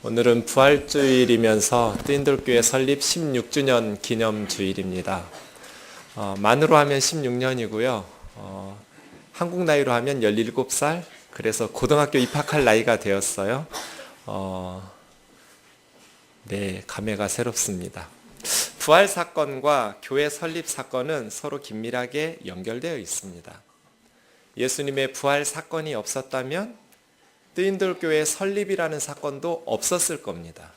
오늘은 부활주일이면서 뜨인돌교회 설립 16주년 기념주일입니다. 만으로 하면 16년이고요. 한국 나이로 하면 17살, 그래서 고등학교 입학할 나이가 되었어요. 네, 감회가 새롭습니다. 부활 사건과 교회 설립 사건은 서로 긴밀하게 연결되어 있습니다. 예수님의 부활 사건이 없었다면 뜨인돌교회 설립이라는 사건도 없었을 겁니다.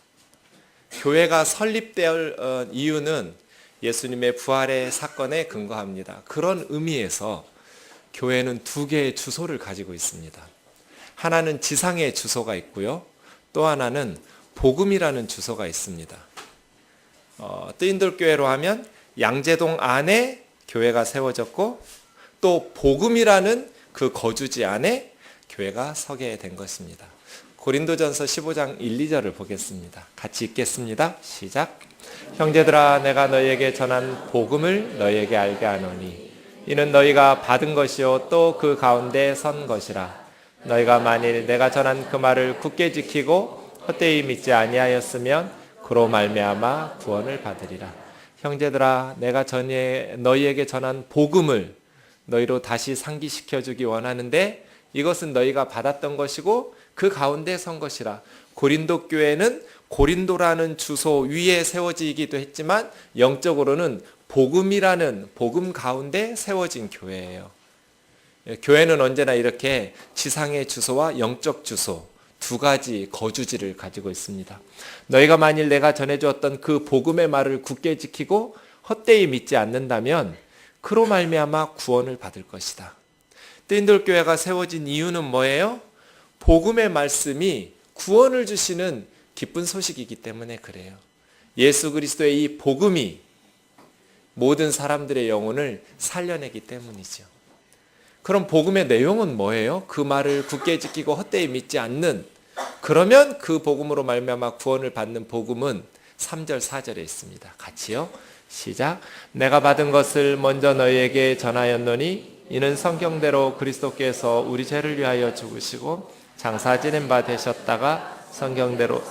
교회가 설립될 이유는 예수님의 부활의 사건에 근거합니다. 그런 의미에서 교회는 두 개의 주소를 가지고 있습니다. 하나는 지상의 주소가 있고요. 또 하나는 복음이라는 주소가 있습니다. 뜨인돌교회로 하면 양재동 안에 교회가 세워졌고, 또 복음이라는 그 거주지 안에 교회가 서게 된 것입니다. 고린도전서 15장 1, 2절을 보겠습니다. 같이 읽겠습니다. 시작. 형제들아, 내가 너희에게 전한 복음을 너희에게 알게 하노니 이는 너희가 받은 것이요 또 그 가운데 선 것이라. 너희가 만일 내가 전한 그 말을 굳게 지키고 헛되이 믿지 아니하였으면 그로 말미암아 구원을 받으리라. 형제들아, 내가 너희에게 전한 복음을 너희로 다시 상기시켜 주기 원하는데, 이것은 너희가 받았던 것이고 그 가운데 선 것이라. 고린도 교회는 고린도라는 주소 위에 세워지기도 했지만 영적으로는 복음이라는 복음 가운데 세워진 교회예요. 교회는 언제나 이렇게 지상의 주소와 영적 주소 두 가지 거주지를 가지고 있습니다. 너희가 만일 내가 전해주었던 그 복음의 말을 굳게 지키고 헛되이 믿지 않는다면 그로 말미암아 구원을 받을 것이다. 뜨인돌교회가 세워진 이유는 뭐예요? 복음의 말씀이 구원을 주시는 기쁜 소식이기 때문에 그래요. 예수 그리스도의 이 복음이 모든 사람들의 영혼을 살려내기 때문이죠. 그럼 복음의 내용은 뭐예요? 그 말을 굳게 지키고 헛되이 믿지 않는, 그러면 그 복음으로 말미암아 구원을 받는 복음은 3절 4절에 있습니다. 같이요. 시작. 내가 받은 것을 먼저 너희에게 전하였노니 이는 성경대로 그리스도께서 우리 죄를 위하여 죽으시고 장사 지낸 바 되셨다가 성경대로.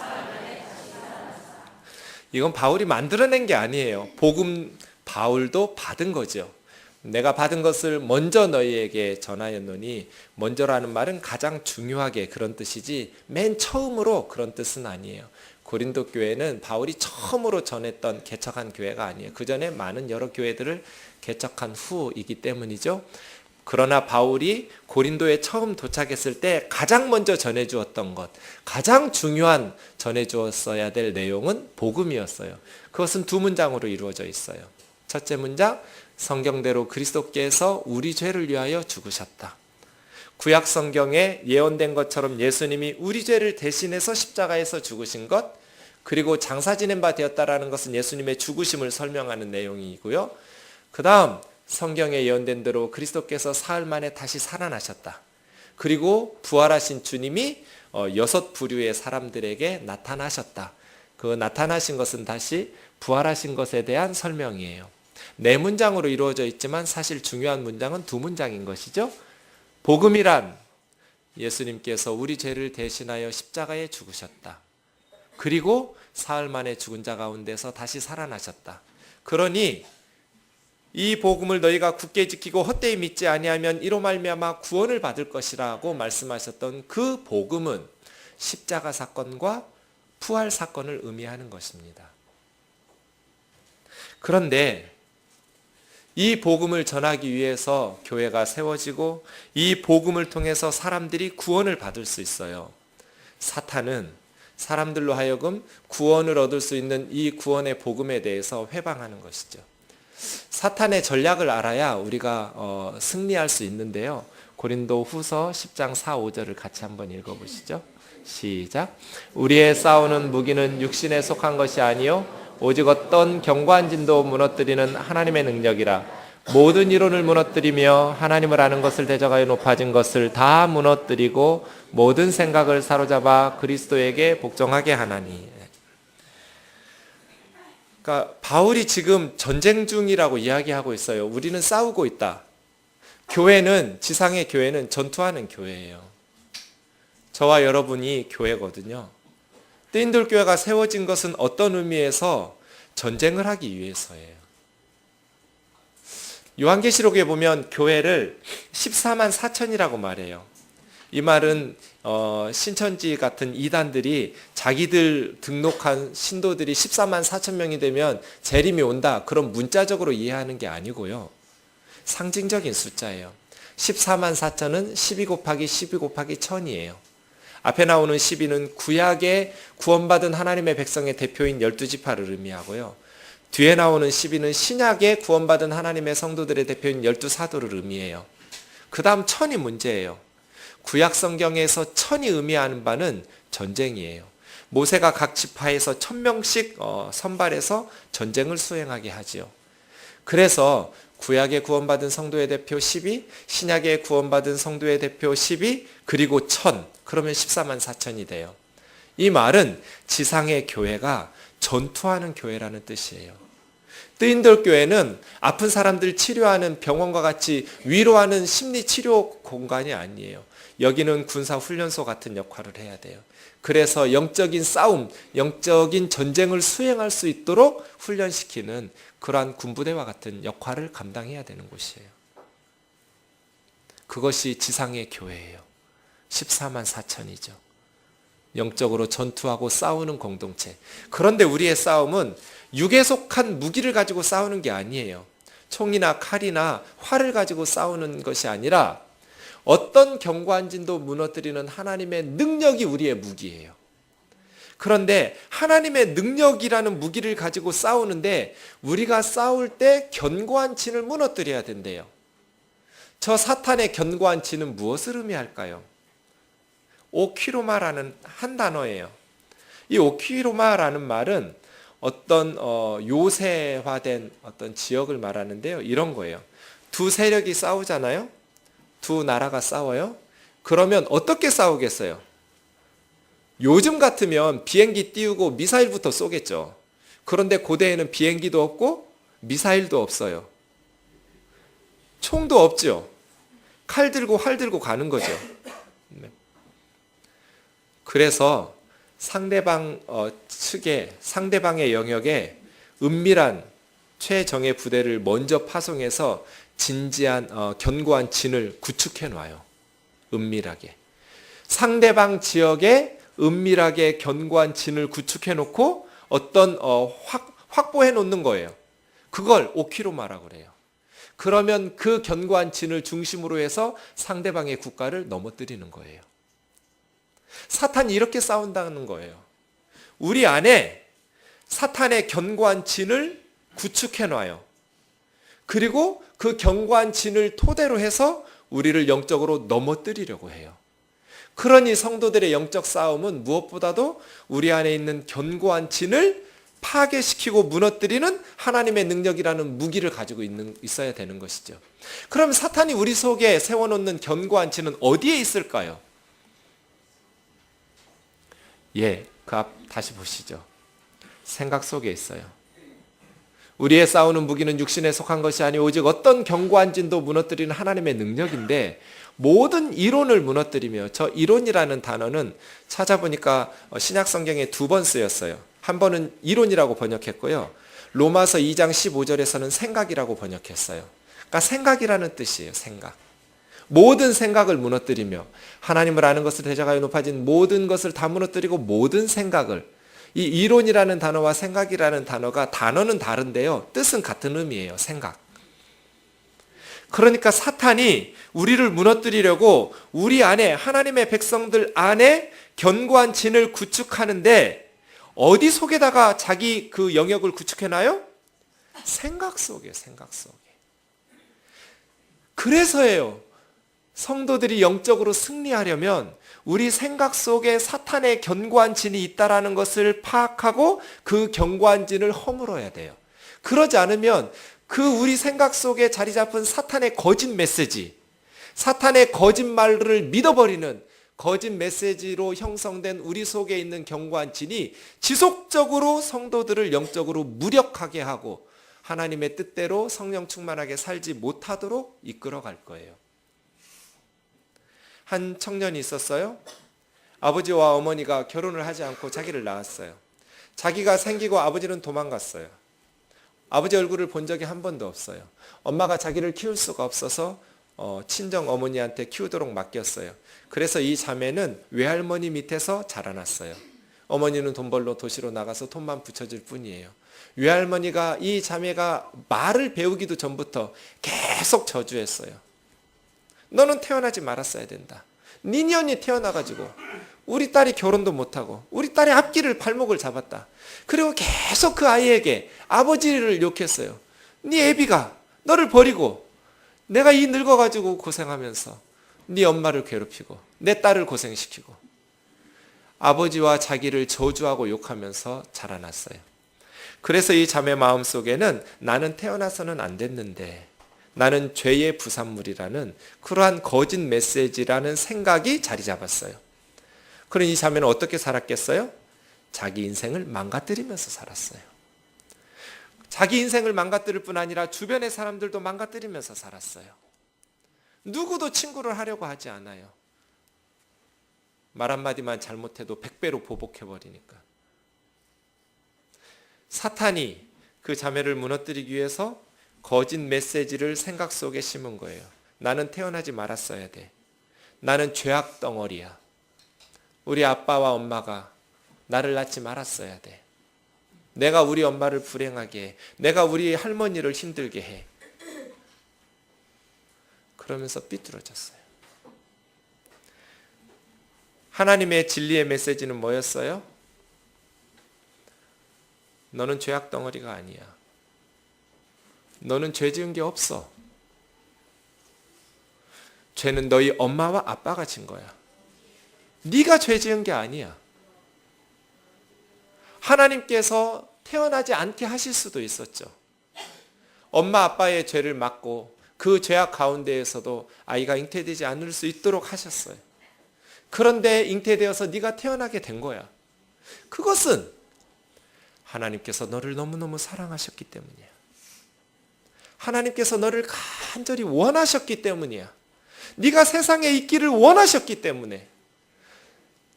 이건 바울이 만들어낸 게 아니에요. 복음 바울도 받은 거죠. 내가 받은 것을 먼저 너희에게 전하였노니, 먼저라는 말은 가장 중요하게 그런 뜻이지 맨 처음으로 그런 뜻은 아니에요. 고린도 교회는 바울이 처음으로 전했던 개척한 교회가 아니에요. 그 전에 많은 여러 교회들을 개척한 후이기 때문이죠. 그러나 바울이 고린도에 처음 도착했을 때 가장 먼저 전해주었던 것, 가장 중요한 전해주었어야 될 내용은 복음이었어요. 그것은 두 문장으로 이루어져 있어요. 첫째 문장, 성경대로 그리스도께서 우리 죄를 위하여 죽으셨다. 구약 성경에 예언된 것처럼 예수님이 우리 죄를 대신해서 십자가에서 죽으신 것, 그리고 장사 지낸 바 되었다라는 것은 예수님의 죽으심을 설명하는 내용이고요. 그 다음 성경에 예언된 대로 그리스도께서 사흘 만에 다시 살아나셨다. 그리고 부활하신 주님이 6 부류의 사람들에게 나타나셨다. 그 나타나신 것은 다시 부활하신 것에 대한 설명이에요. 4문장으로 이루어져 있지만 사실 중요한 문장은 2문장인 것이죠. 복음이란 예수님께서 우리 죄를 대신하여 십자가에 죽으셨다. 그리고 사흘 만에 죽은 자 가운데서 다시 살아나셨다. 그러니 이 복음을 너희가 굳게 지키고 헛되이 믿지 아니하면 이로 말미암아 구원을 받을 것이라고 말씀하셨던 그 복음은 십자가 사건과 부활 사건을 의미하는 것입니다. 그런데 이 복음을 전하기 위해서 교회가 세워지고 이 복음을 통해서 사람들이 구원을 받을 수 있어요. 사탄은 사람들로 하여금 구원을 얻을 수 있는 이 구원의 복음에 대해서 회방하는 것이죠. 사탄의 전략을 알아야 우리가 승리할 수 있는데요. 고린도 후서 10장 4, 5절을 같이 한번 읽어보시죠. 시작. 우리의 싸우는 무기는 육신에 속한 것이 아니요 오직 어떤 견고한 진도 무너뜨리는 하나님의 능력이라. 모든 이론을 무너뜨리며 하나님을 아는 것을 대적하여 높아진 것을 다 무너뜨리고 모든 생각을 사로잡아 그리스도에게 복종하게 하나니. 그러니까 바울이 지금 전쟁 중이라고 이야기하고 있어요. 우리는 싸우고 있다. 교회는, 지상의 교회는 전투하는 교회예요. 저와 여러분이 교회거든요. 뜨인돌교회가 세워진 것은 어떤 의미에서 전쟁을 하기 위해서예요. 요한계시록에 보면 교회를 14만 4천이라고 말해요. 이 말은 신천지 같은 이단들이 자기들 등록한 신도들이 14만 4천 명이 되면 재림이 온다, 그런 문자적으로 이해하는 게 아니고요. 상징적인 숫자예요. 14만 4천은 12 곱하기 12 곱하기 1000이에요. 앞에 나오는 12는 구약의 구원받은 하나님의 백성의 대표인 12지파를 의미하고요. 뒤에 나오는 12는 신약의 구원받은 하나님의 성도들의 대표인 12사도를 의미해요. 그 다음 1000이 문제예요. 구약 성경에서 1000이 의미하는 바는 전쟁이에요. 모세가 각 지파에서 1000명씩 선발해서 전쟁을 수행하게 하지요. 그래서 구약의 구원받은 성도의 대표 12, 신약의 구원받은 성도의 대표 12, 그리고 1000, 그러면 14만 4천이 돼요. 이 말은 지상의 교회가 전투하는 교회라는 뜻이에요. 뜨인돌교회는 아픈 사람들 치료하는 병원과 같이 위로하는 심리치료 공간이 아니에요. 여기는 군사훈련소 같은 역할을 해야 돼요. 그래서 영적인 싸움, 영적인 전쟁을 수행할 수 있도록 훈련시키는 그러한 군부대와 같은 역할을 감당해야 되는 곳이에요. 그것이 지상의 교회예요. 14만 4천이죠. 영적으로 전투하고 싸우는 공동체. 그런데 우리의 싸움은 육에 속한 무기를 가지고 싸우는 게 아니에요. 총이나 칼이나 활을 가지고 싸우는 것이 아니라 어떤 견고한진도 무너뜨리는 하나님의 능력이 우리의 무기예요. 그런데 하나님의 능력이라는 무기를 가지고 싸우는데 우리가 싸울 때 견고한 진을 무너뜨려야 된대요. 저 사탄의 견고한 진은 무엇을 의미할까요? 오키로마라는 한 단어예요. 이 오키로마라는 말은 어떤 요새화된 어떤 지역을 말하는데요. 이런 거예요. 두 세력이 싸우잖아요. 두 나라가 싸워요. 그러면 어떻게 싸우겠어요? 요즘 같으면 비행기 띄우고 미사일부터 쏘겠죠. 그런데 고대에는 비행기도 없고 미사일도 없어요. 총도 없죠. 칼 들고 활 들고 가는 거죠. 그래서 상대방 측에, 상대방의 영역에 은밀한 최정예 부대를 먼저 파송해서 진지한 견고한 진을 구축해 놔요. 은밀하게. 상대방 지역에 은밀하게 견고한 진을 구축해 놓고 어떤 확보해 놓는 거예요. 그걸 오키로마라고 그래요. 그러면 그 견고한 진을 중심으로 해서 상대방의 국가를 넘어뜨리는 거예요. 사탄이 이렇게 싸운다는 거예요. 우리 안에 사탄의 견고한 진을 구축해 놔요. 그리고 그 견고한 진을 토대로 해서 우리를 영적으로 넘어뜨리려고 해요. 그러니 성도들의 영적 싸움은 무엇보다도 우리 안에 있는 견고한 진을 파괴시키고 무너뜨리는 하나님의 능력이라는 무기를 가지고 있어야 되는 것이죠. 그럼 사탄이 우리 속에 세워놓는 견고한 진은 어디에 있을까요? 그 앞 다시 보시죠. 생각 속에 있어요. 우리의 싸우는 무기는 육신에 속한 것이 아니 오직 어떤 견고한 진도 무너뜨리는 하나님의 능력인데 모든 이론을 무너뜨리며, 저 이론이라는 단어는 찾아보니까 신약 성경에 2번 쓰였어요. 한 번은 이론이라고 번역했고요. 로마서 2장 15절에서는 생각이라고 번역했어요. 그러니까 생각이라는 뜻이에요. 생각. 모든 생각을 무너뜨리며 하나님을 아는 것을 대적하여 높아진 모든 것을 다 무너뜨리고 모든 생각을, 이 이론이라는 단어와 생각이라는 단어가 단어는 다른데요. 뜻은 같은 의미예요. 생각. 그러니까 사탄이 우리를 무너뜨리려고 우리 안에, 하나님의 백성들 안에 견고한 진을 구축하는데 어디 속에다가 자기 그 영역을 구축해놔요? 생각 속에, 생각 속에. 그래서예요. 성도들이 영적으로 승리하려면 우리 생각 속에 사탄의 견고한 진이 있다라는 것을 파악하고 그 견고한 진을 허물어야 돼요. 그러지 않으면 그 우리 생각 속에 자리 잡은 사탄의 거짓 메시지, 사탄의 거짓말을 믿어버리는 거짓 메시지로 형성된 우리 속에 있는 견고한 진이 지속적으로 성도들을 영적으로 무력하게 하고 하나님의 뜻대로 성령 충만하게 살지 못하도록 이끌어 갈 거예요. 한 청년이 있었어요. 아버지와 어머니가 결혼을 하지 않고 자기를 낳았어요. 자기가 생기고 아버지는 도망갔어요. 아버지 얼굴을 본 적이 한 번도 없어요. 엄마가 자기를 키울 수가 없어서 친정 어머니한테 키우도록 맡겼어요. 그래서 이 자매는 외할머니 밑에서 자라났어요. 어머니는 돈 벌러 도시로 나가서 돈만 붙여줄 뿐이에요. 외할머니가 이 자매가 말을 배우기도 전부터 계속 저주했어요. 너는 태어나지 말았어야 된다. 네 년이 태어나가지고 우리 딸이 결혼도 못하고 우리 딸의 앞길을 발목을 잡았다. 그리고 계속 그 아이에게 아버지를 욕했어요. 네 애비가 너를 버리고 내가 이 늙어가지고 고생하면서 네 엄마를 괴롭히고 내 딸을 고생시키고 아버지와 자기를 저주하고 욕하면서 자라났어요. 그래서 이 자매 마음속에는 나는 태어나서는 안 됐는데 나는 죄의 부산물이라는 그러한 거짓 메시지라는 생각이 자리 잡았어요. 그럼 이 자매는 어떻게 살았겠어요? 자기 인생을 망가뜨리면서 살았어요. 자기 인생을 망가뜨릴 뿐 아니라 주변의 사람들도 망가뜨리면서 살았어요. 누구도 친구를 하려고 하지 않아요. 말 한마디만 잘못해도 100배로 보복해버리니까. 사탄이 그 자매를 무너뜨리기 위해서 거짓 메시지를 생각 속에 심은 거예요. 나는 태어나지 말았어야 돼. 나는 죄악 덩어리야. 우리 아빠와 엄마가 나를 낳지 말았어야 돼. 내가 우리 엄마를 불행하게 해. 내가 우리 할머니를 힘들게 해. 그러면서 삐뚤어졌어요. 하나님의 진리의 메시지는 뭐였어요? 너는 죄악 덩어리가 아니야. 너는 죄 지은 게 없어. 죄는 너희 엄마와 아빠가 진 거야. 네가 죄 지은 게 아니야. 하나님께서 태어나지 않게 하실 수도 있었죠. 엄마 아빠의 죄를 막고 그 죄악 가운데에서도 아이가 잉태되지 않을 수 있도록 하셨어요. 그런데 잉태되어서 네가 태어나게 된 거야. 그것은 하나님께서 너를 너무너무 사랑하셨기 때문이야. 하나님께서 너를 간절히 원하셨기 때문이야. 네가 세상에 있기를 원하셨기 때문에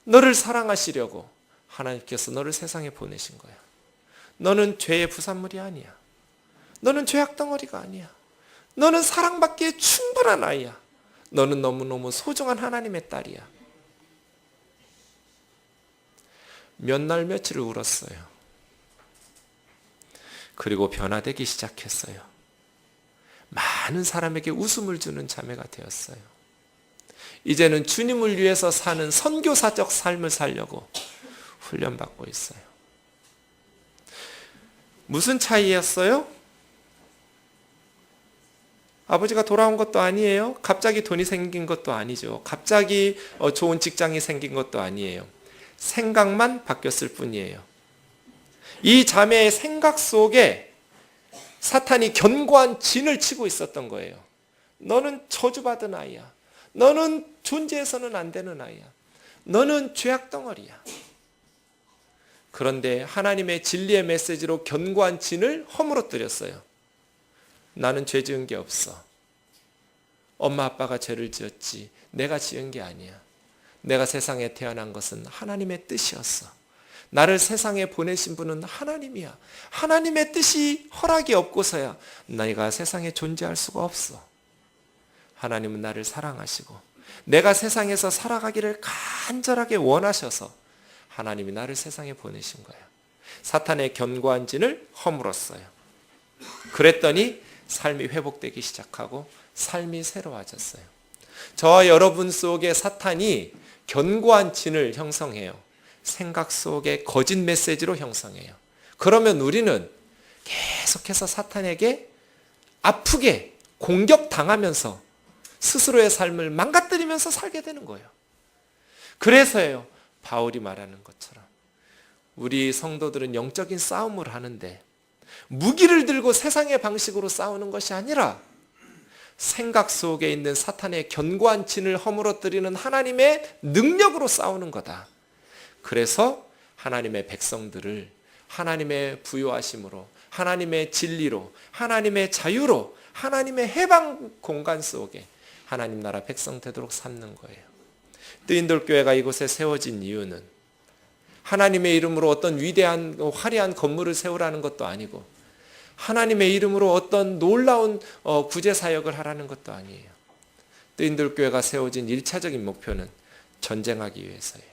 너를 사랑하시려고 하나님께서 너를 세상에 보내신 거야. 너는 죄의 부산물이 아니야. 너는 죄악 덩어리가 아니야. 너는 사랑받기에 충분한 아이야. 너는 너무너무 소중한 하나님의 딸이야. 몇 날 며칠을 울었어요. 그리고 변화되기 시작했어요. 많은 사람에게 웃음을 주는 자매가 되었어요. 이제는 주님을 위해서 사는 선교사적 삶을 살려고 훈련받고 있어요. 무슨 차이였어요? 아버지가 돌아온 것도 아니에요. 갑자기 돈이 생긴 것도 아니죠. 갑자기 좋은 직장이 생긴 것도 아니에요. 생각만 바뀌었을 뿐이에요. 이 자매의 생각 속에 사탄이 견고한 진을 치고 있었던 거예요. 너는 저주받은 아이야. 너는 존재해서는 안 되는 아이야. 너는 죄악 덩어리야. 그런데 하나님의 진리의 메시지로 견고한 진을 허물어뜨렸어요. 나는 죄 지은 게 없어. 엄마 아빠가 죄를 지었지 내가 지은 게 아니야. 내가 세상에 태어난 것은 하나님의 뜻이었어. 나를 세상에 보내신 분은 하나님이야. 하나님의 뜻이 허락이 없고서야 내가 세상에 존재할 수가 없어. 하나님은 나를 사랑하시고 내가 세상에서 살아가기를 간절하게 원하셔서 하나님이 나를 세상에 보내신 거야. 사탄의 견고한 진을 허물었어요. 그랬더니 삶이 회복되기 시작하고 삶이 새로워졌어요. 저와 여러분 속에 사탄이 견고한 진을 형성해요. 생각 속에 거짓 메시지로 형성해요. 그러면 우리는 계속해서 사탄에게 아프게 공격당하면서 스스로의 삶을 망가뜨리면서 살게 되는 거예요. 그래서요, 바울이 말하는 것처럼 우리 성도들은 영적인 싸움을 하는데 무기를 들고 세상의 방식으로 싸우는 것이 아니라 생각 속에 있는 사탄의 견고한 진을 허물어뜨리는 하나님의 능력으로 싸우는 거다. 그래서 하나님의 백성들을 하나님의 부요하심으로, 하나님의 진리로, 하나님의 자유로, 하나님의 해방 공간 속에 하나님 나라 백성 되도록 삼는 거예요. 뜨인돌교회가 이곳에 세워진 이유는 하나님의 이름으로 어떤 위대한 화려한 건물을 세우라는 것도 아니고 하나님의 이름으로 어떤 놀라운 구제사역을 하라는 것도 아니에요. 뜨인돌교회가 세워진 1차적인 목표는 전쟁하기 위해서예요.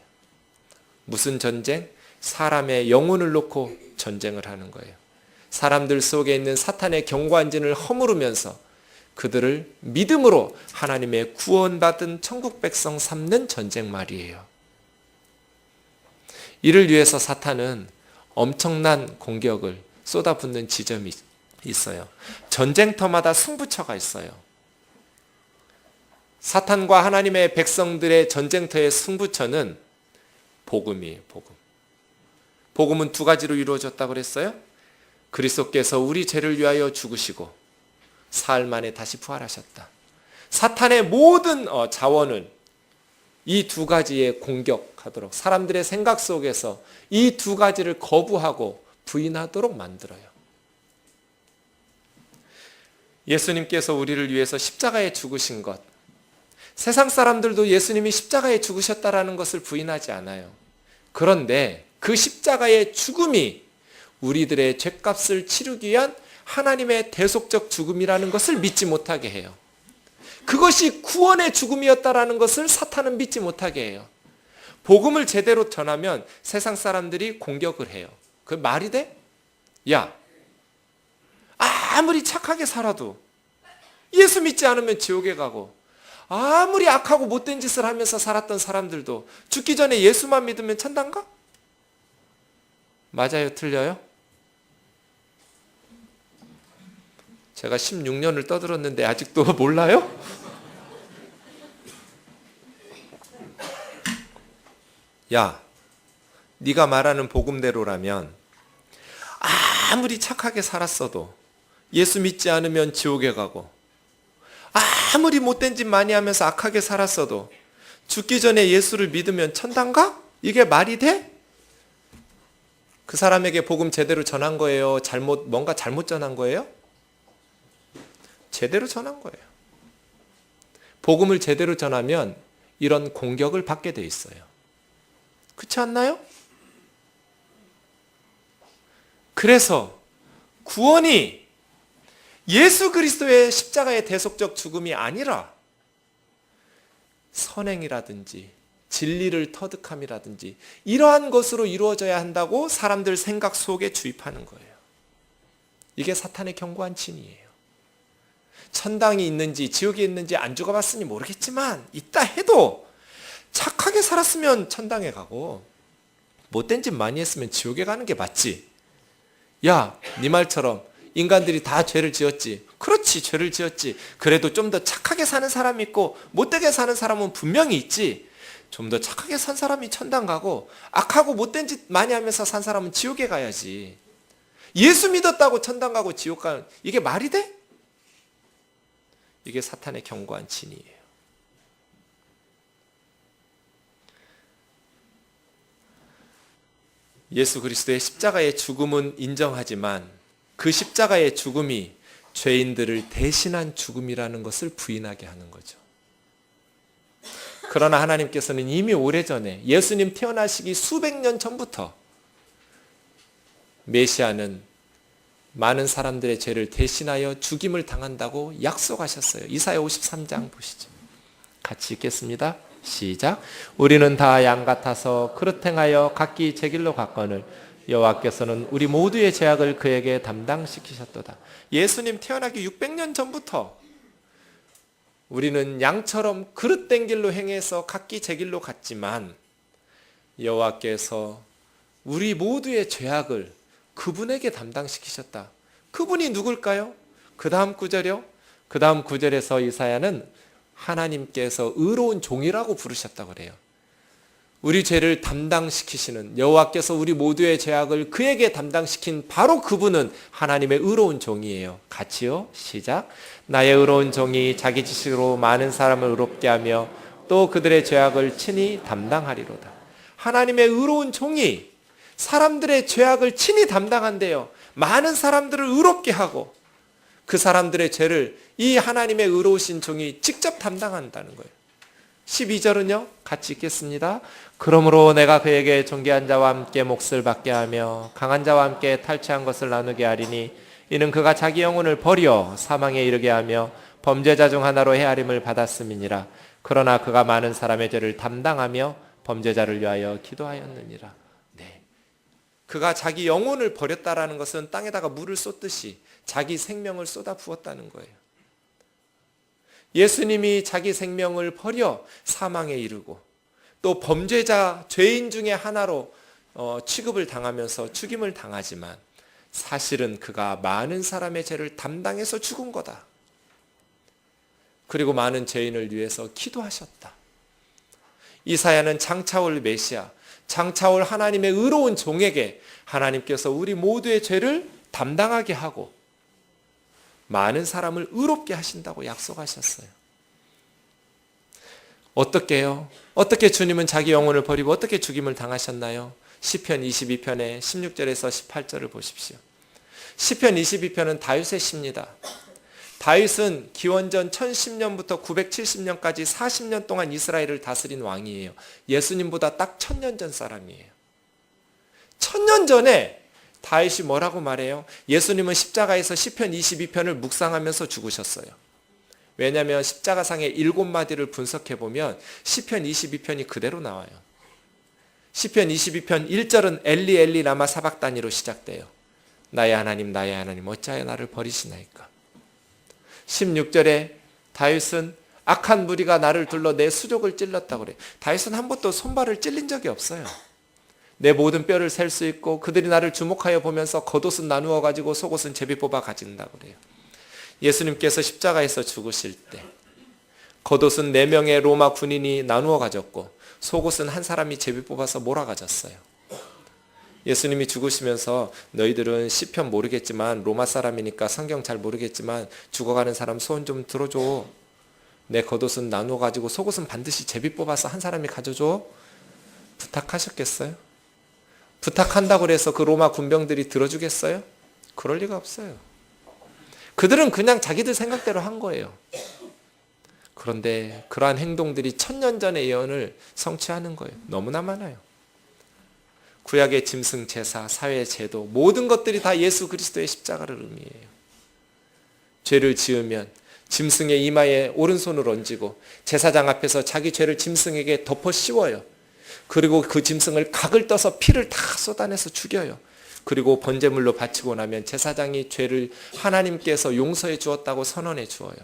무슨 전쟁? 사람의 영혼을 놓고 전쟁을 하는 거예요. 사람들 속에 있는 사탄의 경관진을 허무르면서 그들을 믿음으로 하나님의 구원받은 천국 백성 삼는 전쟁 말이에요. 이를 위해서 사탄은 엄청난 공격을 쏟아붓는 지점이 있어요. 전쟁터마다 승부처가 있어요. 사탄과 하나님의 백성들의 전쟁터의 승부처는 복음이에요. 복음은 두 가지로 이루어졌다고 그랬어요. 그리스도께서 우리 죄를 위하여 죽으시고 사흘 만에 다시 부활하셨다. 사탄의 모든 자원을 이 두 가지에 공격하도록 사람들의 생각 속에서 이 두 가지를 거부하고 부인하도록 만들어요. 예수님께서 우리를 위해서 십자가에 죽으신 것, 세상 사람들도 예수님이 십자가에 죽으셨다라는 것을 부인하지 않아요. 그런데 그 십자가의 죽음이 우리들의 죗값을 치르기 위한 하나님의 대속적 죽음이라는 것을 믿지 못하게 해요. 그것이 구원의 죽음이었다라는 것을 사탄은 믿지 못하게 해요. 복음을 제대로 전하면 세상 사람들이 공격을 해요. 그 말이 돼? 야, 아무리 착하게 살아도 예수 믿지 않으면 지옥에 가고 아무리 악하고 못된 짓을 하면서 살았던 사람들도 죽기 전에 예수만 믿으면 천당 가? 맞아요? 틀려요? 제가 16년을 떠들었는데 아직도 몰라요? 야, 네가 말하는 복음대로라면 아무리 착하게 살았어도 예수 믿지 않으면 지옥에 가고 아무리 못된 짓 많이 하면서 악하게 살았어도 죽기 전에 예수를 믿으면 천당 가? 이게 말이 돼? 그 사람에게 복음 제대로 전한 거예요? 뭔가 잘못 전한 거예요? 제대로 전한 거예요. 복음을 제대로 전하면 이런 공격을 받게 돼 있어요. 그렇지 않나요? 그래서 구원이 예수 그리스도의 십자가의 대속적 죽음이 아니라 선행이라든지 진리를 터득함이라든지 이러한 것으로 이루어져야 한다고 사람들 생각 속에 주입하는 거예요. 이게 사탄의 견고한 진이에요. 천당이 있는지 지옥이 있는지 안 죽어봤으니 모르겠지만 있다 해도 착하게 살았으면 천당에 가고 못된 짓 많이 했으면 지옥에 가는 게 맞지. 야, 네 말처럼 인간들이 다 죄를 지었지. 그렇지, 죄를 지었지. 그래도 좀 더 착하게 사는 사람이 있고 못되게 사는 사람은 분명히 있지. 좀 더 착하게 산 사람이 천당 가고 악하고 못된 짓 많이 하면서 산 사람은 지옥에 가야지. 예수 믿었다고 천당 가고 지옥 가는 이게 말이 돼? 이게 사탄의 견고한 진이에요. 예수 그리스도의 십자가의 죽음은 인정하지만 그 십자가의 죽음이 죄인들을 대신한 죽음이라는 것을 부인하게 하는 거죠. 그러나 하나님께서는 이미 오래전에 예수님 태어나시기 수백 년 전부터 메시아는 많은 사람들의 죄를 대신하여 죽임을 당한다고 약속하셨어요. 이사야 53장 보시죠. 같이 읽겠습니다. 시작. 우리는 다 양 같아서 그릇 행하여 각기 제 길로 갔거늘 여호와께서는 우리 모두의 죄악을 그에게 담당시키셨도다. 예수님 태어나기 600년 전부터 우리는 양처럼 그릇된 길로 행해서 각기 제 길로 갔지만 여호와께서 우리 모두의 죄악을 그분에게 담당시키셨다. 그분이 누굴까요? 그 다음 구절이요. 그 다음 구절에서 이사야는 하나님께서 의로운 종이라고 부르셨다고 그래요. 우리 죄를 담당시키시는 여호와께서 우리 모두의 죄악을 그에게 담당시킨 바로 그분은 하나님의 의로운 종이에요. 같이요. 시작. 나의 의로운 종이 자기 지식으로 많은 사람을 의롭게 하며 또 그들의 죄악을 친히 담당하리로다. 하나님의 의로운 종이 사람들의 죄악을 친히 담당한대요. 많은 사람들을 의롭게 하고 그 사람들의 죄를 이 하나님의 의로우신 종이 직접 담당한다는 거예요. 12절은요. 같이 읽겠습니다. 그러므로 내가 그에게 존귀한 자와 함께 몫을 받게 하며 강한 자와 함께 탈취한 것을 나누게 하리니 이는 그가 자기 영혼을 버려 사망에 이르게 하며 범죄자 중 하나로 헤아림을 받았음이니라. 그러나 그가 많은 사람의 죄를 담당하며 범죄자를 위하여 기도하였느니라. 네. 그가 자기 영혼을 버렸다라는 것은 땅에다가 물을 쏟듯이 자기 생명을 쏟아 부었다는 거예요. 예수님이 자기 생명을 버려 사망에 이르고 또 범죄자, 죄인 중에 하나로 취급을 당하면서 죽임을 당하지만 사실은 그가 많은 사람의 죄를 담당해서 죽은 거다. 그리고 많은 죄인을 위해서 기도하셨다. 이사야는 장차올 메시아, 장차올 하나님의 의로운 종에게 하나님께서 우리 모두의 죄를 담당하게 하고 많은 사람을 의롭게 하신다고 약속하셨어요. 어떻게요? 어떻게 주님은 자기 영혼을 버리고 어떻게 죽임을 당하셨나요? 시편 22편의 16절에서 18절을 보십시오. 시편 22편은 다윗의 시입니다. 다윗은 기원전 1010년부터 970년까지 40년 동안 이스라엘을 다스린 왕이에요. 예수님보다 딱 1000년 전 사람이에요. 1000년 전에 다윗이 뭐라고 말해요? 예수님은 십자가에서 시편 22편을 묵상하면서 죽으셨어요. 왜냐하면 십자가상의 7마디를 분석해보면 시편 22편이 그대로 나와요. 시편 22편 1절은 엘리 엘리 라마 사박다니로 시작돼요. 나의 하나님 나의 하나님 어찌하여 나를 버리시나이까. 16절에 다윗은 악한 무리가 나를 둘러 내 수족을 찔렀다고 그래요. 다윗은 한 번도 손발을 찔린 적이 없어요. 내 모든 뼈를 셀 수 있고 그들이 나를 주목하여 보면서 겉옷은 나누어 가지고 속옷은 제비 뽑아 가진다고 그래요. 예수님께서 십자가에서 죽으실 때 겉옷은 4명의 로마 군인이 나누어 가졌고 속옷은 한 사람이 제비 뽑아서 몰아 가졌어요. 예수님이 죽으시면서 너희들은 시편 모르겠지만 로마 사람이니까 성경 잘 모르겠지만 죽어가는 사람 소원 좀 들어줘. 내 겉옷은 나누어 가지고 속옷은 반드시 제비 뽑아서 한 사람이 가져줘. 부탁하셨겠어요? 부탁한다고 해서 그 로마 군병들이 들어주겠어요? 그럴 리가 없어요. 그들은 그냥 자기들 생각대로 한 거예요. 그런데 그러한 행동들이 1000년 전의 예언을 성취하는 거예요. 너무나 많아요. 구약의 짐승 제사, 사회 제도 모든 것들이 다 예수 그리스도의 십자가를 의미해요. 죄를 지으면 짐승의 이마에 오른손을 얹고 제사장 앞에서 자기 죄를 짐승에게 덮어 씌워요. 그리고 그 짐승을 각을 떠서 피를 다 쏟아내서 죽여요. 그리고 번제물로 바치고 나면 제사장이 죄를 하나님께서 용서해 주었다고 선언해 주어요.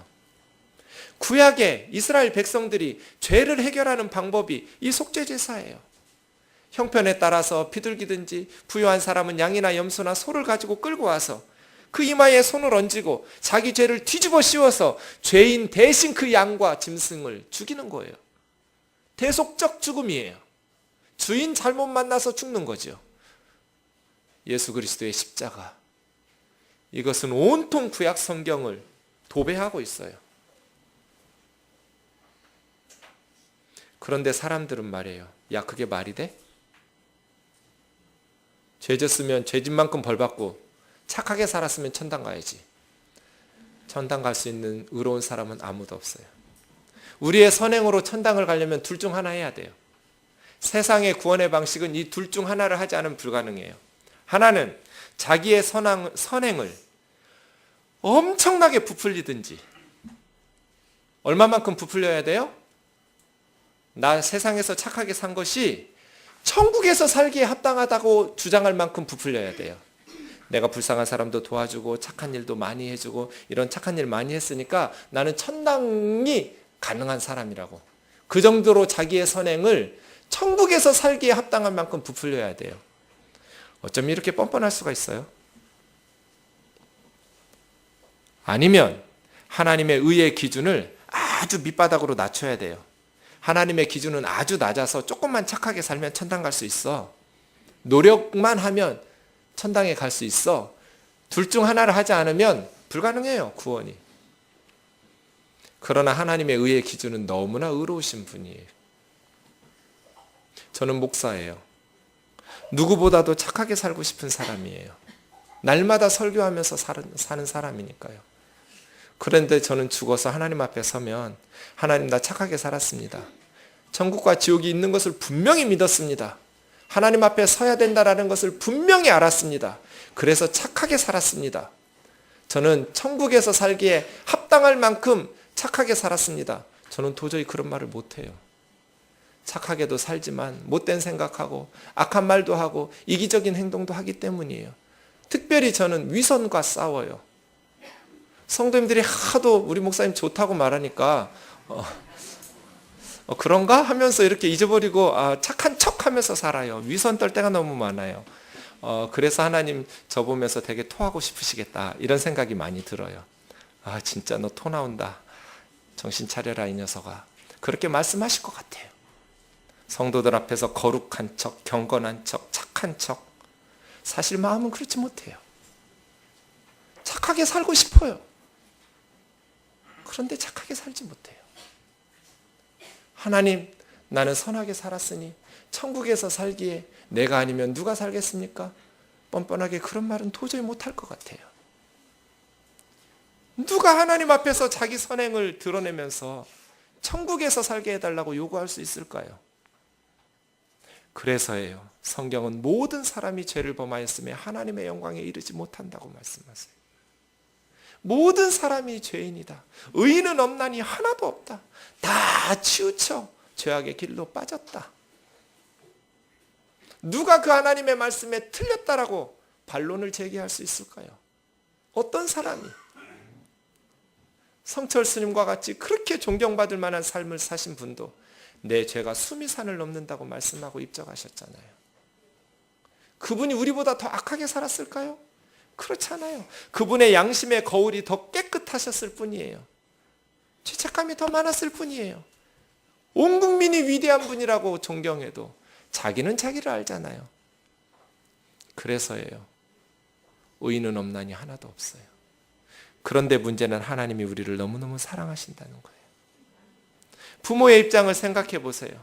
구약의 이스라엘 백성들이 죄를 해결하는 방법이 이 속죄제사예요. 형편에 따라서 비둘기든지 부유한 사람은 양이나 염소나 소를 가지고 끌고 와서 그 이마에 손을 얹고 자기 죄를 뒤집어 씌워서 죄인 대신 그 양과 짐승을 죽이는 거예요. 대속적 죽음이에요. 주인 잘못 만나서 죽는 거죠. 예수 그리스도의 십자가, 이것은 온통 구약 성경을 도배하고 있어요. 그런데 사람들은 말이에요. 야, 그게 말이 돼? 죄 졌으면 죄진 만큼 벌 받고 착하게 살았으면 천당 가야지. 천당 갈 수 있는 의로운 사람은 아무도 없어요. 우리의 선행으로 천당을 가려면 둘 중 하나 해야 돼요. 세상의 구원의 방식은 이 둘 중 하나를 하지 않으면 불가능해요. 하나는 자기의 선행을 엄청나게 부풀리든지. 얼마만큼 부풀려야 돼요? 나 세상에서 착하게 산 것이 천국에서 살기에 합당하다고 주장할 만큼 부풀려야 돼요. 내가 불쌍한 사람도 도와주고 착한 일도 많이 해주고 이런 착한 일 많이 했으니까 나는 천당이 가능한 사람이라고. 그 정도로 자기의 선행을 천국에서 살기에 합당한 만큼 부풀려야 돼요. 어쩜 이렇게 뻔뻔할 수가 있어요? 아니면 하나님의 의의 기준을 아주 밑바닥으로 낮춰야 돼요. 하나님의 기준은 아주 낮아서 조금만 착하게 살면 천당 갈 수 있어. 노력만 하면 천당에 갈 수 있어. 둘 중 하나를 하지 않으면 불가능해요, 구원이. 그러나 하나님의 의의 기준은 너무나 의로우신 분이에요. 저는 목사예요. 누구보다도 착하게 살고 싶은 사람이에요. 날마다 설교하면서 사는 사람이니까요. 그런데 저는 죽어서 하나님 앞에 서면 하나님 나 착하게 살았습니다. 천국과 지옥이 있는 것을 분명히 믿었습니다. 하나님 앞에 서야 된다라는 것을 분명히 알았습니다. 그래서 착하게 살았습니다. 저는 천국에서 살기에 합당할 만큼 착하게 살았습니다. 저는 도저히 그런 말을 못해요. 착하게도 살지만 못된 생각하고 악한 말도 하고 이기적인 행동도 하기 때문이에요. 특별히 저는 위선과 싸워요. 성도님들이 하도 우리 목사님 좋다고 말하니까 그런가 하면서 이렇게 잊어버리고 착한 척 하면서 살아요. 위선 떨 때가 너무 많아요. 그래서 하나님 저 보면서 되게 토하고 싶으시겠다 이런 생각이 많이 들어요. 진짜 너 토 나온다. 정신 차려라 이 녀석아. 그렇게 말씀하실 것 같아요. 성도들 앞에서 거룩한 척, 경건한 척, 착한 척. 사실 마음은 그렇지 못해요. 착하게 살고 싶어요. 그런데 착하게 살지 못해요. 하나님, 나는 선하게 살았으니 천국에서 살기에 내가 아니면 누가 살겠습니까? 뻔뻔하게 그런 말은 도저히 못할 것 같아요. 누가 하나님 앞에서 자기 선행을 드러내면서 천국에서 살게 해달라고 요구할 수 있을까요? 그래서예요. 성경은 모든 사람이 죄를 범하였으며 하나님의 영광에 이르지 못한다고 말씀하세요. 모든 사람이 죄인이다. 의인은 없나니 하나도 없다. 다 치우쳐 죄악의 길로 빠졌다. 누가 그 하나님의 말씀에 틀렸다라고 반론을 제기할 수 있을까요? 어떤 사람이? 성철 스님과 같이 그렇게 존경받을 만한 삶을 사신 분도 내 죄가 수미산을 넘는다고 말씀하고 입적하셨잖아요. 그분이 우리보다 더 악하게 살았을까요? 그렇지 않아요. 그분의 양심의 거울이 더 깨끗하셨을 뿐이에요. 죄책감이 더 많았을 뿐이에요. 온 국민이 위대한 분이라고 존경해도 자기는 자기를 알잖아요. 그래서예요. 의인은 없나니 하나도 없어요. 그런데 문제는 하나님이 우리를 너무너무 사랑하신다는 거예요. 부모의 입장을 생각해 보세요.